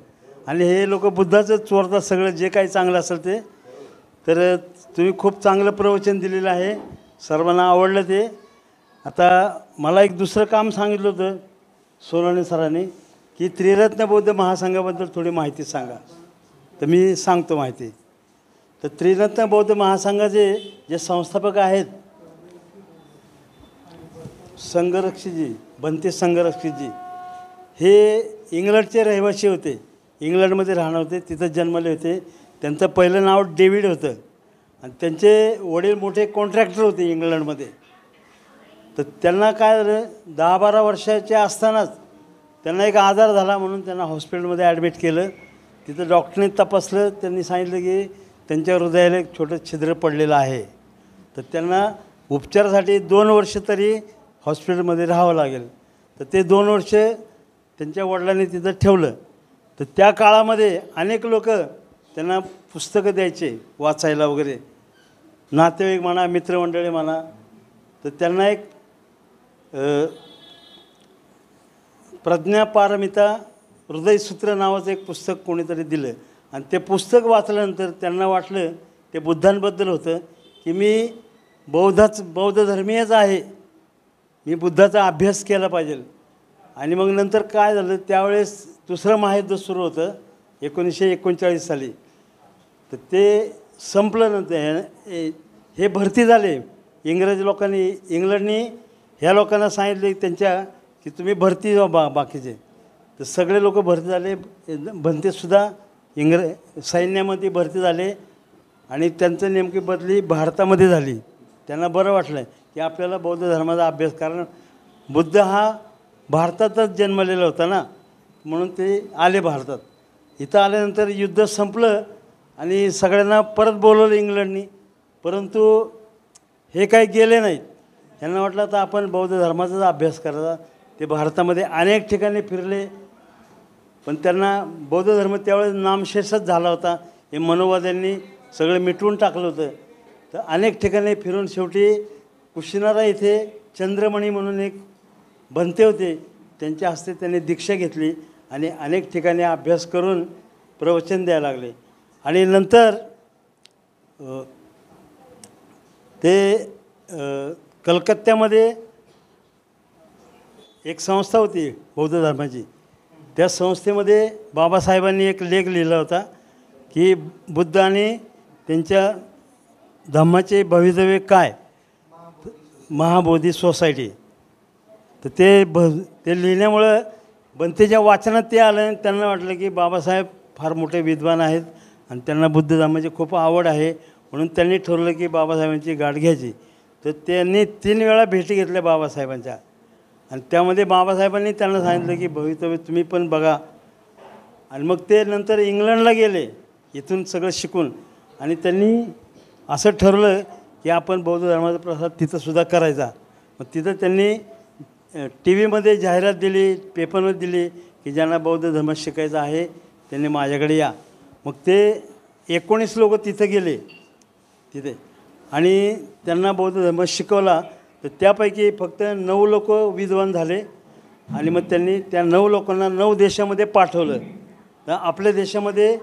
आणि हे लोक बुद्धाचंच चोरतात सगळं जे काही चांगलं असेल ते. तर तुम्ही खूप चांगलं प्रवचन दिलेलं आहे, सर्वांना आवडलं ते. आता मला एक दुसरं काम सांगितलं होतं सोनवणे सरांनी की त्रिरत्न बौद्ध महासंघाबद्दल थोडी माहिती सांगा. तर मी सांगतो माहिती. तर त्रिरत्न बौद्ध महासंघाचे जे संस्थापक आहेत संघरक्षीजी, बनते संघरक्षीजी, हे इंग्लंडचे रहिवासी होते, इंग्लंडमध्ये राहणार होते, तिथं जन्मले होते. त्यांचं पहिलं नाव डेव्हिड होतं आणि त्यांचे वडील मोठे कॉन्ट्रॅक्टर होते इंग्लंडमध्ये. तर त्यांना काय झालं, 10-12 वर्षाचे असतानाच त्यांना एक आजार झाला म्हणून त्यांना हॉस्पिटलमध्ये ॲडमिट केलं. तिथं डॉक्टरने तपासलं, त्यांनी सांगितलं की त्यांच्या हृदयाला एक छोटं छिद्र पडलेलं आहे. तर त्यांना उपचारासाठी 2 वर्ष तरी हॉस्पिटलमध्ये राहावं लागेल. तर ते 2 वर्ष त्यांच्या वडिलांनी तिथं ठेवलं. तर त्या काळामध्ये अनेक लोक त्यांना पुस्तकं द्यायचे वाचायला वगैरे, नातेवाईक म्हणा, मित्रमंडळी म्हणा. तर त्यांना एक प्रज्ञापारमिता हृदयसूत्र नावाचं एक पुस्तक कोणीतरी दिलं. आणि ते पुस्तक वाचल्यानंतर त्यांना वाटलं, ते बुद्धांबद्दल होतं, की मी बौद्ध धर्मीयच आहे, मी बुद्धाचा अभ्यास केला पाहिजे. आणि मग नंतर काय झालं, त्यावेळेस दुसरं महायुद्ध सुरू होतं 1939 साली. तर ते संपलं नंतर हे भरती झाले. इंग्रजी लोकांनी, इंग्लंडनी ह्या लोकांना सांगितले त्यांच्या की तुम्ही भरती व्हा बाकीचे. तर सगळे लोक भरती झाले, बनतेसुद्धा सैन्यामध्ये भरती झाले. आणि त्यांचं नेमकी बदली भारतामध्ये झाली. त्यांना बरं वाटलं की आपल्याला बौद्ध धर्माचा अभ्यास, कारण बुद्ध हा भारतातच जन्मलेला होता ना, म्हणून ते आले भारतात. इथं आल्यानंतर युद्ध संपलं आणि सगळ्यांना परत बोलवलं इंग्लंडनी, परंतु हे काही गेले नाहीत. त्यांना वाटलं तर आपण बौद्ध धर्माचाच अभ्यास करायचा. ते भारतामध्ये अनेक ठिकाणी फिरले, पण त्यांना बौद्ध धर्म त्यावेळेस नामशेषच झाला होता. हे मनोवाद्यांनी सगळं मिटवून टाकलं होतं. तर अनेक ठिकाणी फिरून शेवटी कुशिनारा इथे चंद्रमणी म्हणून एक बनते होते, त्यांच्या हस्ते त्यांनी दीक्षा घेतली आणि अनेक ठिकाणी अभ्यास करून प्रवचन द्यायला लागले. आणि नंतर ते कलकत्त्यामध्ये एक संस्था होती बौद्ध धर्माची. त्या संस्थेमध्ये बाबासाहेबांनी एक लेख लिहिला होता की बुद्ध आणि त्यांच्या धम्माचे भवितव्य काय, महाबोधी सोसायटी. तर ते लिहिण्यामुळं बनतेच्या वाचनात ते आलं आणि त्यांना वाटलं की बाबासाहेब फार मोठे विद्वान आहेत आणि त्यांना बुद्ध धर्माची खूप आवड आहे, म्हणून त्यांनी ठरवलं की बाबासाहेबांची गाठ घ्यायची. तर त्यांनी 3 वेळा भेटी घेतल्या बाबासाहेबांच्या. आणि त्यामध्ये बाबासाहेबांनी त्यांना सांगितलं की भवितव्य तुम्ही पण बघा. आणि मग ते नंतर इंग्लंडला गेले इथून सगळं शिकून. आणि त्यांनी असं ठरवलं की आपण बौद्ध धर्माचा प्रसार तिथंसुद्धा करायचा. मग तिथं त्यांनी टी व्हीमध्ये जाहिरात दिली, पेपरमध्ये दिली की ज्यांना बौद्ध धर्म शिकायचा आहे त्यांनी माझ्याकडे या. मग ते 19 लोक तिथं गेले तिथे आणि त्यांना बौद्ध धर्म शिकवला. तर त्यापैकी फक्त 9 लोक विद्वान झाले. आणि मग त्यांनी त्या 9 लोकांना 9 देशामध्ये पाठवलं. तर आपल्या देशामध्ये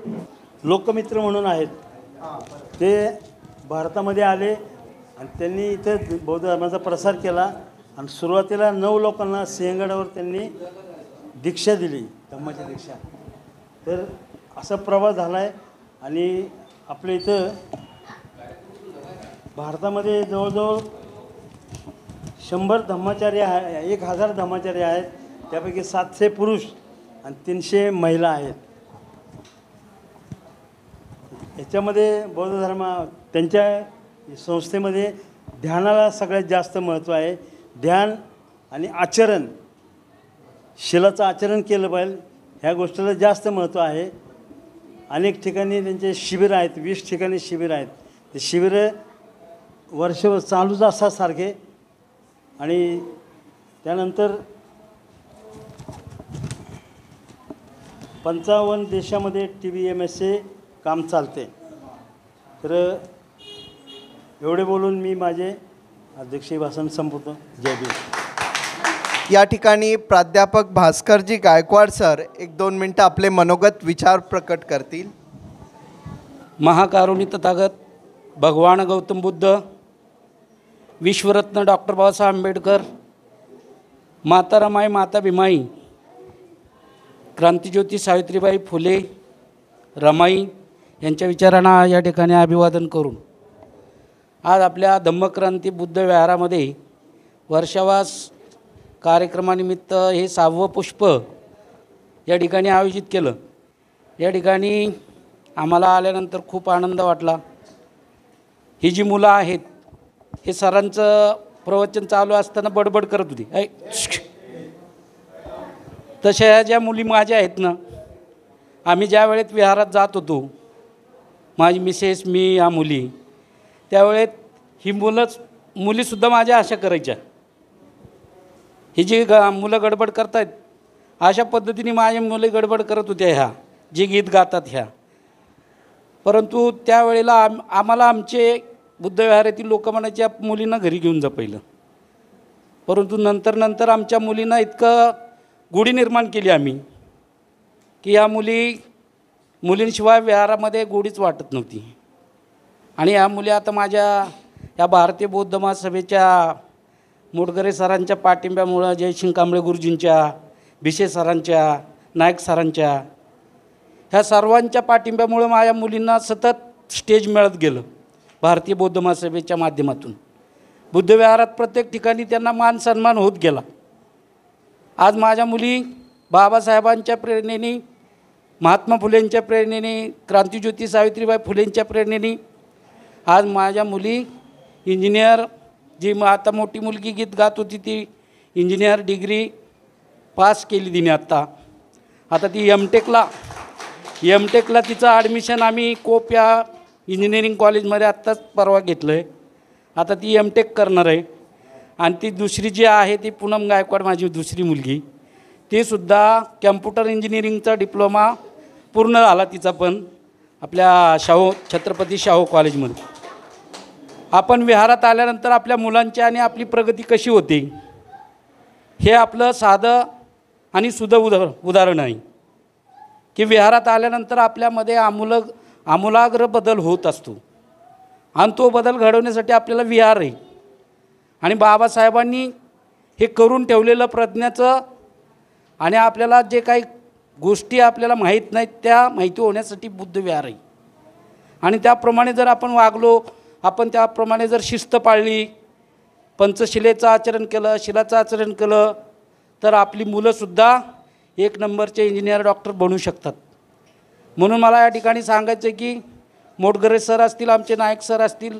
लोकमित्र म्हणून आहेत, ते भारतामध्ये आले आणि त्यांनी इथं बौद्ध धर्माचा प्रसार केला. आणि सुरुवातीला 9 लोकांना सिंहगडावर त्यांनी दीक्षा दिली, धम्माची दीक्षा. तर असा प्रवास झाला आहे. आणि आपल्या इथं भारतामध्ये जवळजवळ 100 धम्माचार्य आहे, 1000 धम्माचार्य आहेत. त्यापैकी 700 पुरुष आणि 300 महिला आहेत. याच्यामध्ये बौद्ध धर्म त्यांच्या संस्थेमध्ये ध्यानाला सगळ्यात जास्त महत्त्व आहे. ध्यान आणि आचरण, शिलाचं आचरण केलं पाहिजे, ह्या गोष्टीला जास्त महत्त्व आहे. अनेक ठिकाणी त्यांचे शिबिर आहेत, 20 ठिकाणी शिबिर आहेत. ते शिबिर वर्षभर चालूच असतात सारखे. आणि त्यानंतर 55 देशामध्ये TBMSचे काम चालते. तर एवढे बोलून मी माझे अध्यक्षीय भाषण संपवतो. जय भीम. या ठिकाणी प्राध्यापक भास्करजी गायकवाड सर 1-2 मिनटं आपले मनोगत विचार प्रकट करतील. महाकारुणी तथागत भगवान गौतम बुद्ध, विश्वरत्न डॉक्टर बाबासाहेब आंबेडकर, माता रमाई माता भीमाई, क्रांतिज्योती सावित्रीबाई फुले रमाई यांच्या विचारांना या ठिकाणी अभिवादन करून आज आपल्या धम्मक्रांती बुद्ध विहारामध्ये वर्षावास कार्यक्रमानिमित्त हे 6वं पुष्प या ठिकाणी आयोजित केलं. या ठिकाणी आम्हाला आल्यानंतर खूप आनंद वाटला. ही जी मुलं आहेत हे सरांचं प्रवचन चालू असताना बडबड करत होती. तशा ह्या ज्या मुली माझ्या आहेत ना, आम्ही ज्या वेळेत विहारात जात होतो, माझी मिसेस मी या मुली, त्यावेळेत ही मुलीसुद्धा माझ्या अशा करायच्या. ही जी मुलं गडबड करतायत अशा पद्धतीने माझ्या मुली गडबड करत होत्या ह्या जी गीत गातात ह्या. परंतु त्यावेळेला आम्हाला आमचे बुद्धविहारातील लोक म्हणायचे या मुलींना घरी घेऊन जा पहिलं. परंतु नंतर आमच्या मुलींना इतकं गोडी निर्माण केली आम्ही की या मुलींशिवाय विहारामध्ये गोडीच वाटत नव्हती. आणि या मुली आता माझ्या या भारतीय बौद्ध महासभेच्या मोटघरे सरांच्या पाठिंब्यामुळं, जयसिंग कांबळे गुरुजींच्या, भिशे सरांच्या, नाईक सरांच्या, ह्या सर्वांच्या पाठिंब्यामुळं माझ्या मुलींना सतत स्टेज मिळत गेलं भारतीय बौद्ध महासभेच्या माध्यमातून. बुद्धविहारात प्रत्येक ठिकाणी त्यांना मान सन्मान होत गेला. आज माझ्या मुली बाबासाहेबांच्या प्रेरणेने, महात्मा फुलेंच्या प्रेरणेने, क्रांतिज्योती सावित्रीबाई फुलेंच्या प्रेरणेने आज माझ्या मुली इंजिनियर, जी आता मोठी मुलगी गीत गात होती ती इंजिनियर डिग्री पास केली तिने आता ती एमटेकला तिचं ॲडमिशन आम्ही कोप या इंजिनिअरिंग कॉलेजमध्ये आत्ताच परवा घेतलं आहे. आता ती एमटेक करणार आहे. आणि ती दुसरी जी आहे ती पूनम गायकवाड, माझी दुसरी मुलगी, तीसुद्धा कॅम्प्युटर इंजिनिअरिंगचा डिप्लोमा पूर्ण झाला तिचा पण आपल्या छत्रपती शाहू कॉलेजमध्ये. आपण विहारात आल्यानंतर आपल्या मुलांची आणि आपली प्रगती कशी होते हे आपलं साधं आणि सुधं उदाहरण आहे की विहारात आल्यानंतर आपल्यामध्ये आमूलाग्र बदल होत असतो. आणि तो बदल घडवण्यासाठी आपल्याला विहार आहे. आणि बाबासाहेबांनी हे करून ठेवलेलं प्रज्ञाचं आणि आपल्याला जे काही गोष्टी आपल्याला माहीत नाहीत त्या माहिती होण्यासाठी बुद्ध विहार आहे. आणि त्याप्रमाणे जर आपण वागलो, आपण त्याप्रमाणे जर शिस्त पाळली, पंचशिलेचं आचरण केलं, शिलाचं आचरण केलं, तर आपली मुलंसुद्धा 1 नंबरचे इंजिनियर डॉक्टर बनू शकतात. म्हणून मला या ठिकाणी सांगायचं आहे की मोटघरे सर असतील, आमचे नायक सर असतील,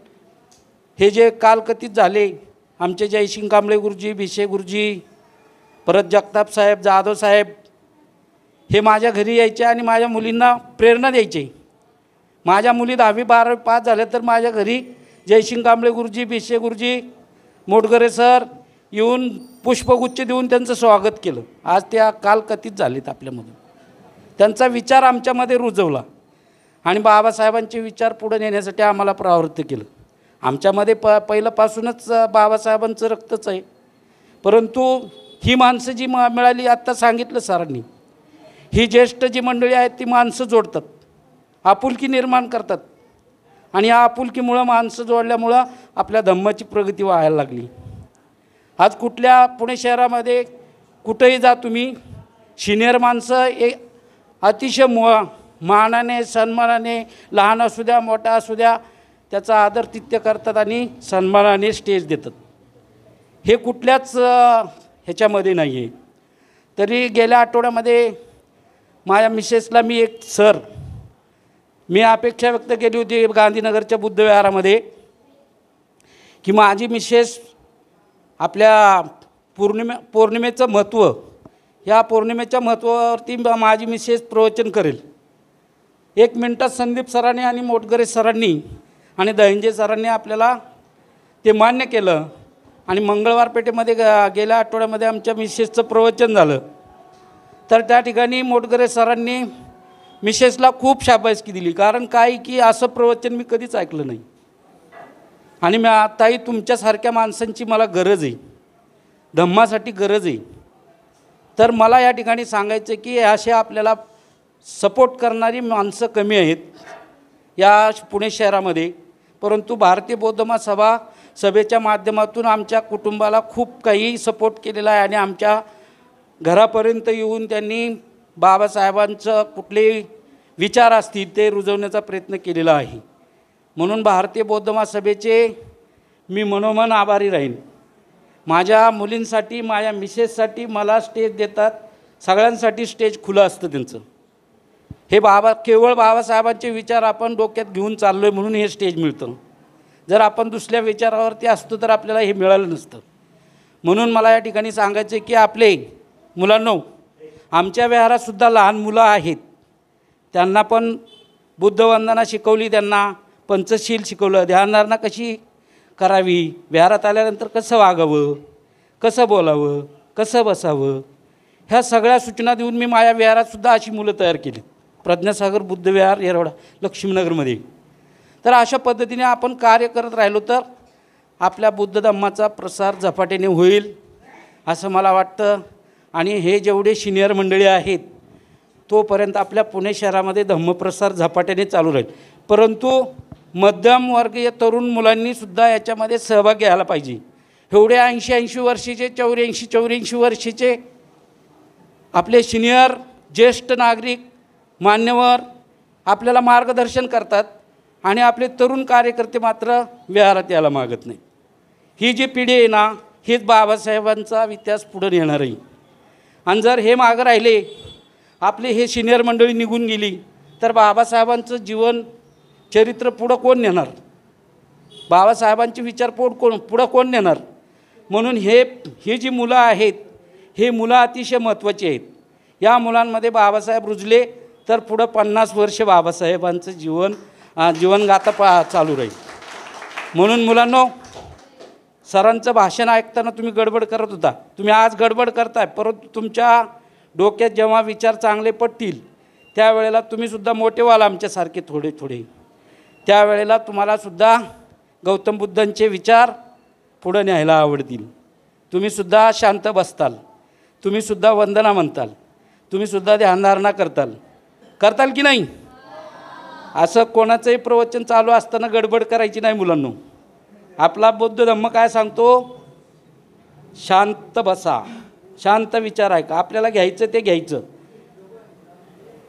हे जे कालकथित झाले आमचे जयसिंग कांबळे गुरुजी, भिशे गुरुजी, परत जगताप साहेब, जाधव साहेब, हे माझ्या घरी यायचे आणि माझ्या मुलींना प्रेरणा द्यायचे. माझ्या मुली 10वी 12वी पास झाल्या तर माझ्या घरी जयसिंग कांबळे गुरुजी, भिशे गुरुजी, मोटघरे सर येऊन पुष्पगुच्छ देऊन त्यांचं स्वागत केलं. आज त्या कालकथित झालेत आपल्यामधून. त्यांचा विचार आमच्यामध्ये रुजवला आणि बाबासाहेबांचे विचार पुढे नेण्यासाठी आम्हाला प्रवृत्त केलं. आमच्यामध्ये पहिल्यापासूनच बाबासाहेबांचं रक्तच आहे. परंतु ही माणसं जी मिळाली, आत्ता सांगितलं सरांनी, ही ज्येष्ठ जी मंडळी आहेत ती माणसं जोडतात, आपुलकी निर्माण करतात. आणि या आपुलकीमुळं माणसं जोडल्यामुळं आपल्या धम्माची प्रगती व्हायला लागली. आज कुठल्या पुणे शहरामध्ये कुठंही जा तुम्ही, सिनियर माणसं अतिशय मानाने, सन्मानाने, लहान असू द्या मोठा असू द्या, त्याचा आदरातिथ्य करतात आणि सन्मानाने स्टेज देतात. हे कुठल्याच ह्याच्यामध्ये नाही आहे. तरी गेल्या आठवड्यामध्ये माझ्या मिसेसला मी अपेक्षा व्यक्त केली होती गांधीनगरच्या बुद्धविहारामध्ये की माझी मिसेस आपल्या पौर्णिमेचं महत्त्व, या पौर्णिमेच्या महत्त्वावरती माझी मिसेस प्रवचन करेल. 1 मिनटात संदीप सरांनी आणि मोटघरे सरांनी आणि दहिंजे सरांनी आपल्याला ते मान्य केलं आणि मंगळवार पेठेमध्ये गेल्या आठवड्यामध्ये आमच्या मिसेसचं प्रवचन झालं. तर त्या ठिकाणी मोटघरे सरांनी मिसेसला खूप शाबासकी दिली. कारण काय की असं प्रवचन मी कधीच ऐकलं नाही आणि मी आताही तुमच्यासारख्या माणसांची मला गरज आहे, धम्मासाठी गरज आहे. तर मला या ठिकाणी सांगायचं की असे आपल्याला सपोर्ट करणारी माणसं कमी आहेत या पुणे शहरामध्ये. परंतु भारतीय बौद्ध महासभा सभेच्या माध्यमातून आमच्या कुटुंबाला खूप काही सपोर्ट केलेला आहे आणि आमच्या घरापर्यंत येऊन त्यांनी बाबासाहेबांचं कुठलेही विचार असतील ते रुजवण्याचा प्रयत्न केलेला आहे. म्हणून भारतीय बौद्ध महासभेचे मी मनोमन आभारी राहीन. माझ्या मुलींसाठी, माझ्या मिसेससाठी मला स्टेज देतात. सगळ्यांसाठी स्टेज खुलं असतं त्यांचं. हे केवळ बाबासाहेबांचे विचार आपण डोक्यात घेऊन चाललो आहे म्हणून हे स्टेज मिळतं. जर आपण दुसऱ्या विचारावरती असतो तर आपल्याला हे मिळालं नसतं. म्हणून मला या ठिकाणी सांगायचं आहे की आपले मुलांनो, आमच्या विहारातसुद्धा लहान मुलं आहेत. त्यांना पण बुद्धवंदना शिकवली, त्यांना पंचशील शिकवलं, ध्यानधारणा कशी करावी, विहारात आल्यानंतर कसं वागावं, कसं बोलावं, कसं बसावं, ह्या सगळ्या सूचना देऊन मी माझ्या विहारातसुद्धा अशी मुलं तयार केली. प्रज्ञासागर बुद्ध विहार येरवडा लक्ष्मीनगरमध्ये. तर अशा पद्धतीने आपण कार्य करत राहिलो तर आपल्या बुद्ध धम्माचा प्रसार झपाट्याने होईल असं मला वाटतं. आणि हे जेवढे सिनियर मंडळी आहेत तोपर्यंत आपल्या पुणे शहरामध्ये धम्मप्रसार झपाट्याने चालू राहील. परंतु मध्यमवर्गीय तरुण मुलांनीसुद्धा याच्यामध्ये सहभाग घ्यायला पाहिजे. एवढे 80 वर्षाचे 84 वर्षाचे आपले सिनियर ज्येष्ठ नागरिक मान्यवर आपल्याला मार्गदर्शन करतात आणि आपले तरुण कार्यकर्ते मात्र विहारात यायला मागत नाही. ही जी पिढी आहे ना, हीच बाबासाहेबांचा इतिहास पुढे नेणार आहे. आणि जर हे मागं राहिले, आपले हे सिनियर मंडळी निघून गेली तर बाबासाहेबांचं जीवन चरित्र पुढं कोण नेणार? बाबासाहेबांचे विचार पुढं कोण नेणार? म्हणून हे जी मुलं आहेत, हे मुलं अतिशय महत्त्वाची आहेत. या मुलांमध्ये बाबासाहेब रुजले तर पुढं 50 वर्ष बाबासाहेबांचं जीवनगाथा चालू राहील. म्हणून मुलांनो, सरांचं भाषण ऐकताना तुम्ही गडबड करत होता, तुम्ही आज गडबड करताय, परंतु तुमच्या डोक्यात जेव्हा विचार चांगले पडतील त्यावेळेला तुम्हीसुद्धा मोठे व्हाल आमच्यासारखे थोडे थोडे. त्यावेळेला तुम्हालासुद्धा गौतम बुद्धांचे विचार पुढं न्यायला आवडतील. तुम्हीसुद्धा शांत बसताल, तुम्हीसुद्धा वंदना म्हणताल, तुम्हीसुद्धा ध्यानधारणा करताल की नाही? असं कोणाचंही प्रवचन चालू असताना गडबड करायची नाही मुलांनो. आपला बौद्ध धम्म काय सांगतो? शांत बसा, शांत विचार ऐका. आपल्याला घ्यायचं ते घ्यायचं,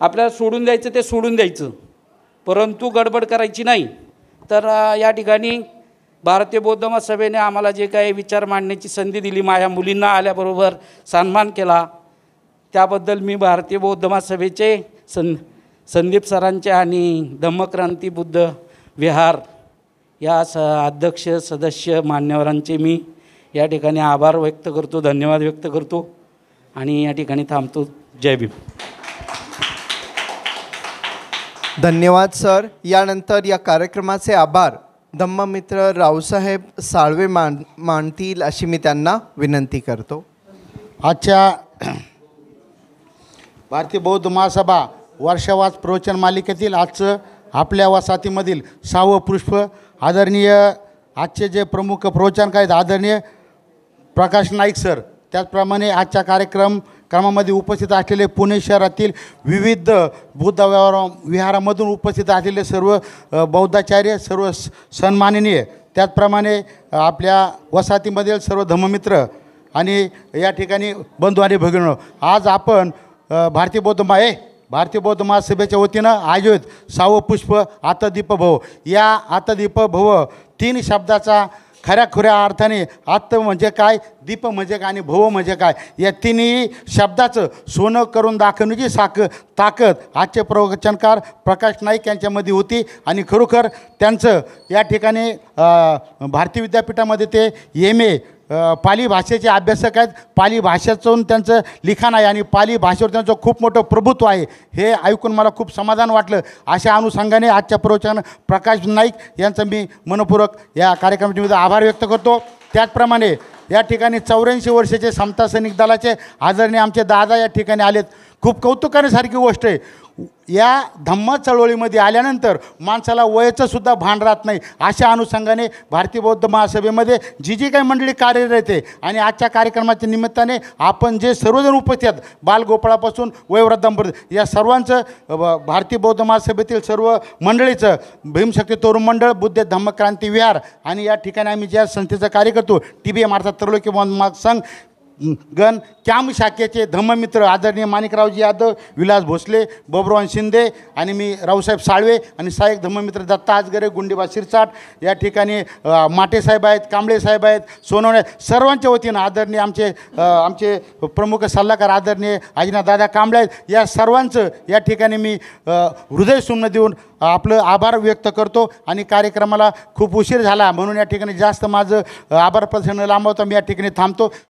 आपल्याला सोडून द्यायचं ते सोडून द्यायचं, परंतु गडबड करायची नाही. तर या ठिकाणी भारतीय बौद्ध महासभेने आम्हाला जे काही विचार मांडण्याची संधी दिली, माझ्या मुलींना आल्याबरोबर सन्मान केला, त्याबद्दल मी भारतीय बौद्ध महासभेचे संदीप सरांचे आणि धम्मक्रांती बुद्ध विहार या अध्यक्ष सदस्य मान्यवरांचे मी या ठिकाणी आभार व्यक्त करतो, धन्यवाद व्यक्त करतो आणि या ठिकाणी थांबतो. जय भीम. धन्यवाद सर. यानंतर या कार्यक्रमाचे आभार धम्ममित्र रावसाहेब साळवे मानतील अशी मी त्यांना विनंती करतो. आजच्या भारतीय बौद्ध महासभा वर्षावास प्रवचन मालिकेतील आजचं आपल्या वसाहतीमधील 6वं पुष्प आदरणीय आजचे जे प्रमुख प्रवचनकार आहेत आदरणीय प्रकाश नाईक सर, त्याचप्रमाणे आजच्या कार्यक्रमामध्ये उपस्थित असलेले पुणे शहरातील विविध बुद्ध विहारामधून उपस्थित असलेले सर्व बौद्धाचार्य, सर्व सन्माननीय, त्याचप्रमाणे आपल्या वसाहतीमधील सर्व धम्ममित्र आणि या ठिकाणी बंधू आणि भगिनी, आज आपण भारतीय बौद्ध महासभेच्या वतीनं आयोजित 6वं पुष्प आत्तदीप भव, या आत्तदीप भव 3 शब्दाचा खऱ्या अर्थाने आत्त म्हणजे काय, दीप म्हणजे काय आणि भव म्हणजे काय, या तिन्ही शब्दाचं सोनं करून दाखवण्याची ताकद आजचे प्रवचनकार प्रकाश नाईक यांच्यामध्ये होती. आणि खरोखर त्यांचं या ठिकाणी भारतीय विद्यापीठामध्ये ते MA पाली भाषेचे अभ्यासक आहेत. पाली भाषेतून त्यांचं लिखाण आहे आणि पाली भाषेवर त्यांचं खूप मोठं प्रभुत्व आहे. हे ऐकून मला खूप समाधान वाटलं. अशा अनुषंगाने आजच्या प्रवचन प्रकाश नाईक यांचं मी मनपूर्वक या कार्यक्रमामध्ये आभार व्यक्त करतो. त्याचप्रमाणे या ठिकाणी 84 वर्षाचे समता सैनिक दलाचे आदरणीय आमचे दादा या ठिकाणी आलेत. खूप कौतुकासारखी गोष्ट आहे. या धम्म चळवळीमध्ये आल्यानंतर माणसाला वयाचं सुद्धा भान राहत नाही. अशा अनुषंगाने भारतीय बौद्ध महासभेमध्ये जी काही मंडळी कार्यरत आहे आणि आजच्या कार्यक्रमाच्या निमित्ताने आपण जे सर्वजण उपस्थित आहेत, बालगोपाळापासून वयोवृद्धांपर्यंत या सर्वांचं भारतीय बौद्ध महासभेतील सर्व मंडळीचं भीमशक्ती तरुण मंडळ, बुद्ध धम्म क्रांती विहार आणि या ठिकाणी आम्ही ज्या संस्थेचं कार्य करतो TBM अर्थात त्रैलोक्य बौद्ध संघ गण कॅम्प शाखेचे धम्ममित्र आदरणीय माणिकरावजी यादव, विलास भोसले, बबरोहन शिंदे आणि मी रावसाहेब साळवे आणि सहाय्यक धम्ममित्र दत्ता आजगरे, गुंडीबा शिरसाट या ठिकाणी माटेसाहेब आहेत, कांबळे साहेब आहेत, सोनवणे सर्वांच्या वतीनं आदरणीय आमचे प्रमुख सल्लागार आदरणीय आजीनाथ दादा कांबळे आहेत. या सर्वांचं या ठिकाणी मी हृदयसुमन देऊन आपलं आभार व्यक्त करतो आणि कार्यक्रमाला खूप उशीर झाला म्हणून या ठिकाणी जास्त माझं आभार प्रदर्शन लांबवता मी या ठिकाणी थांबतो.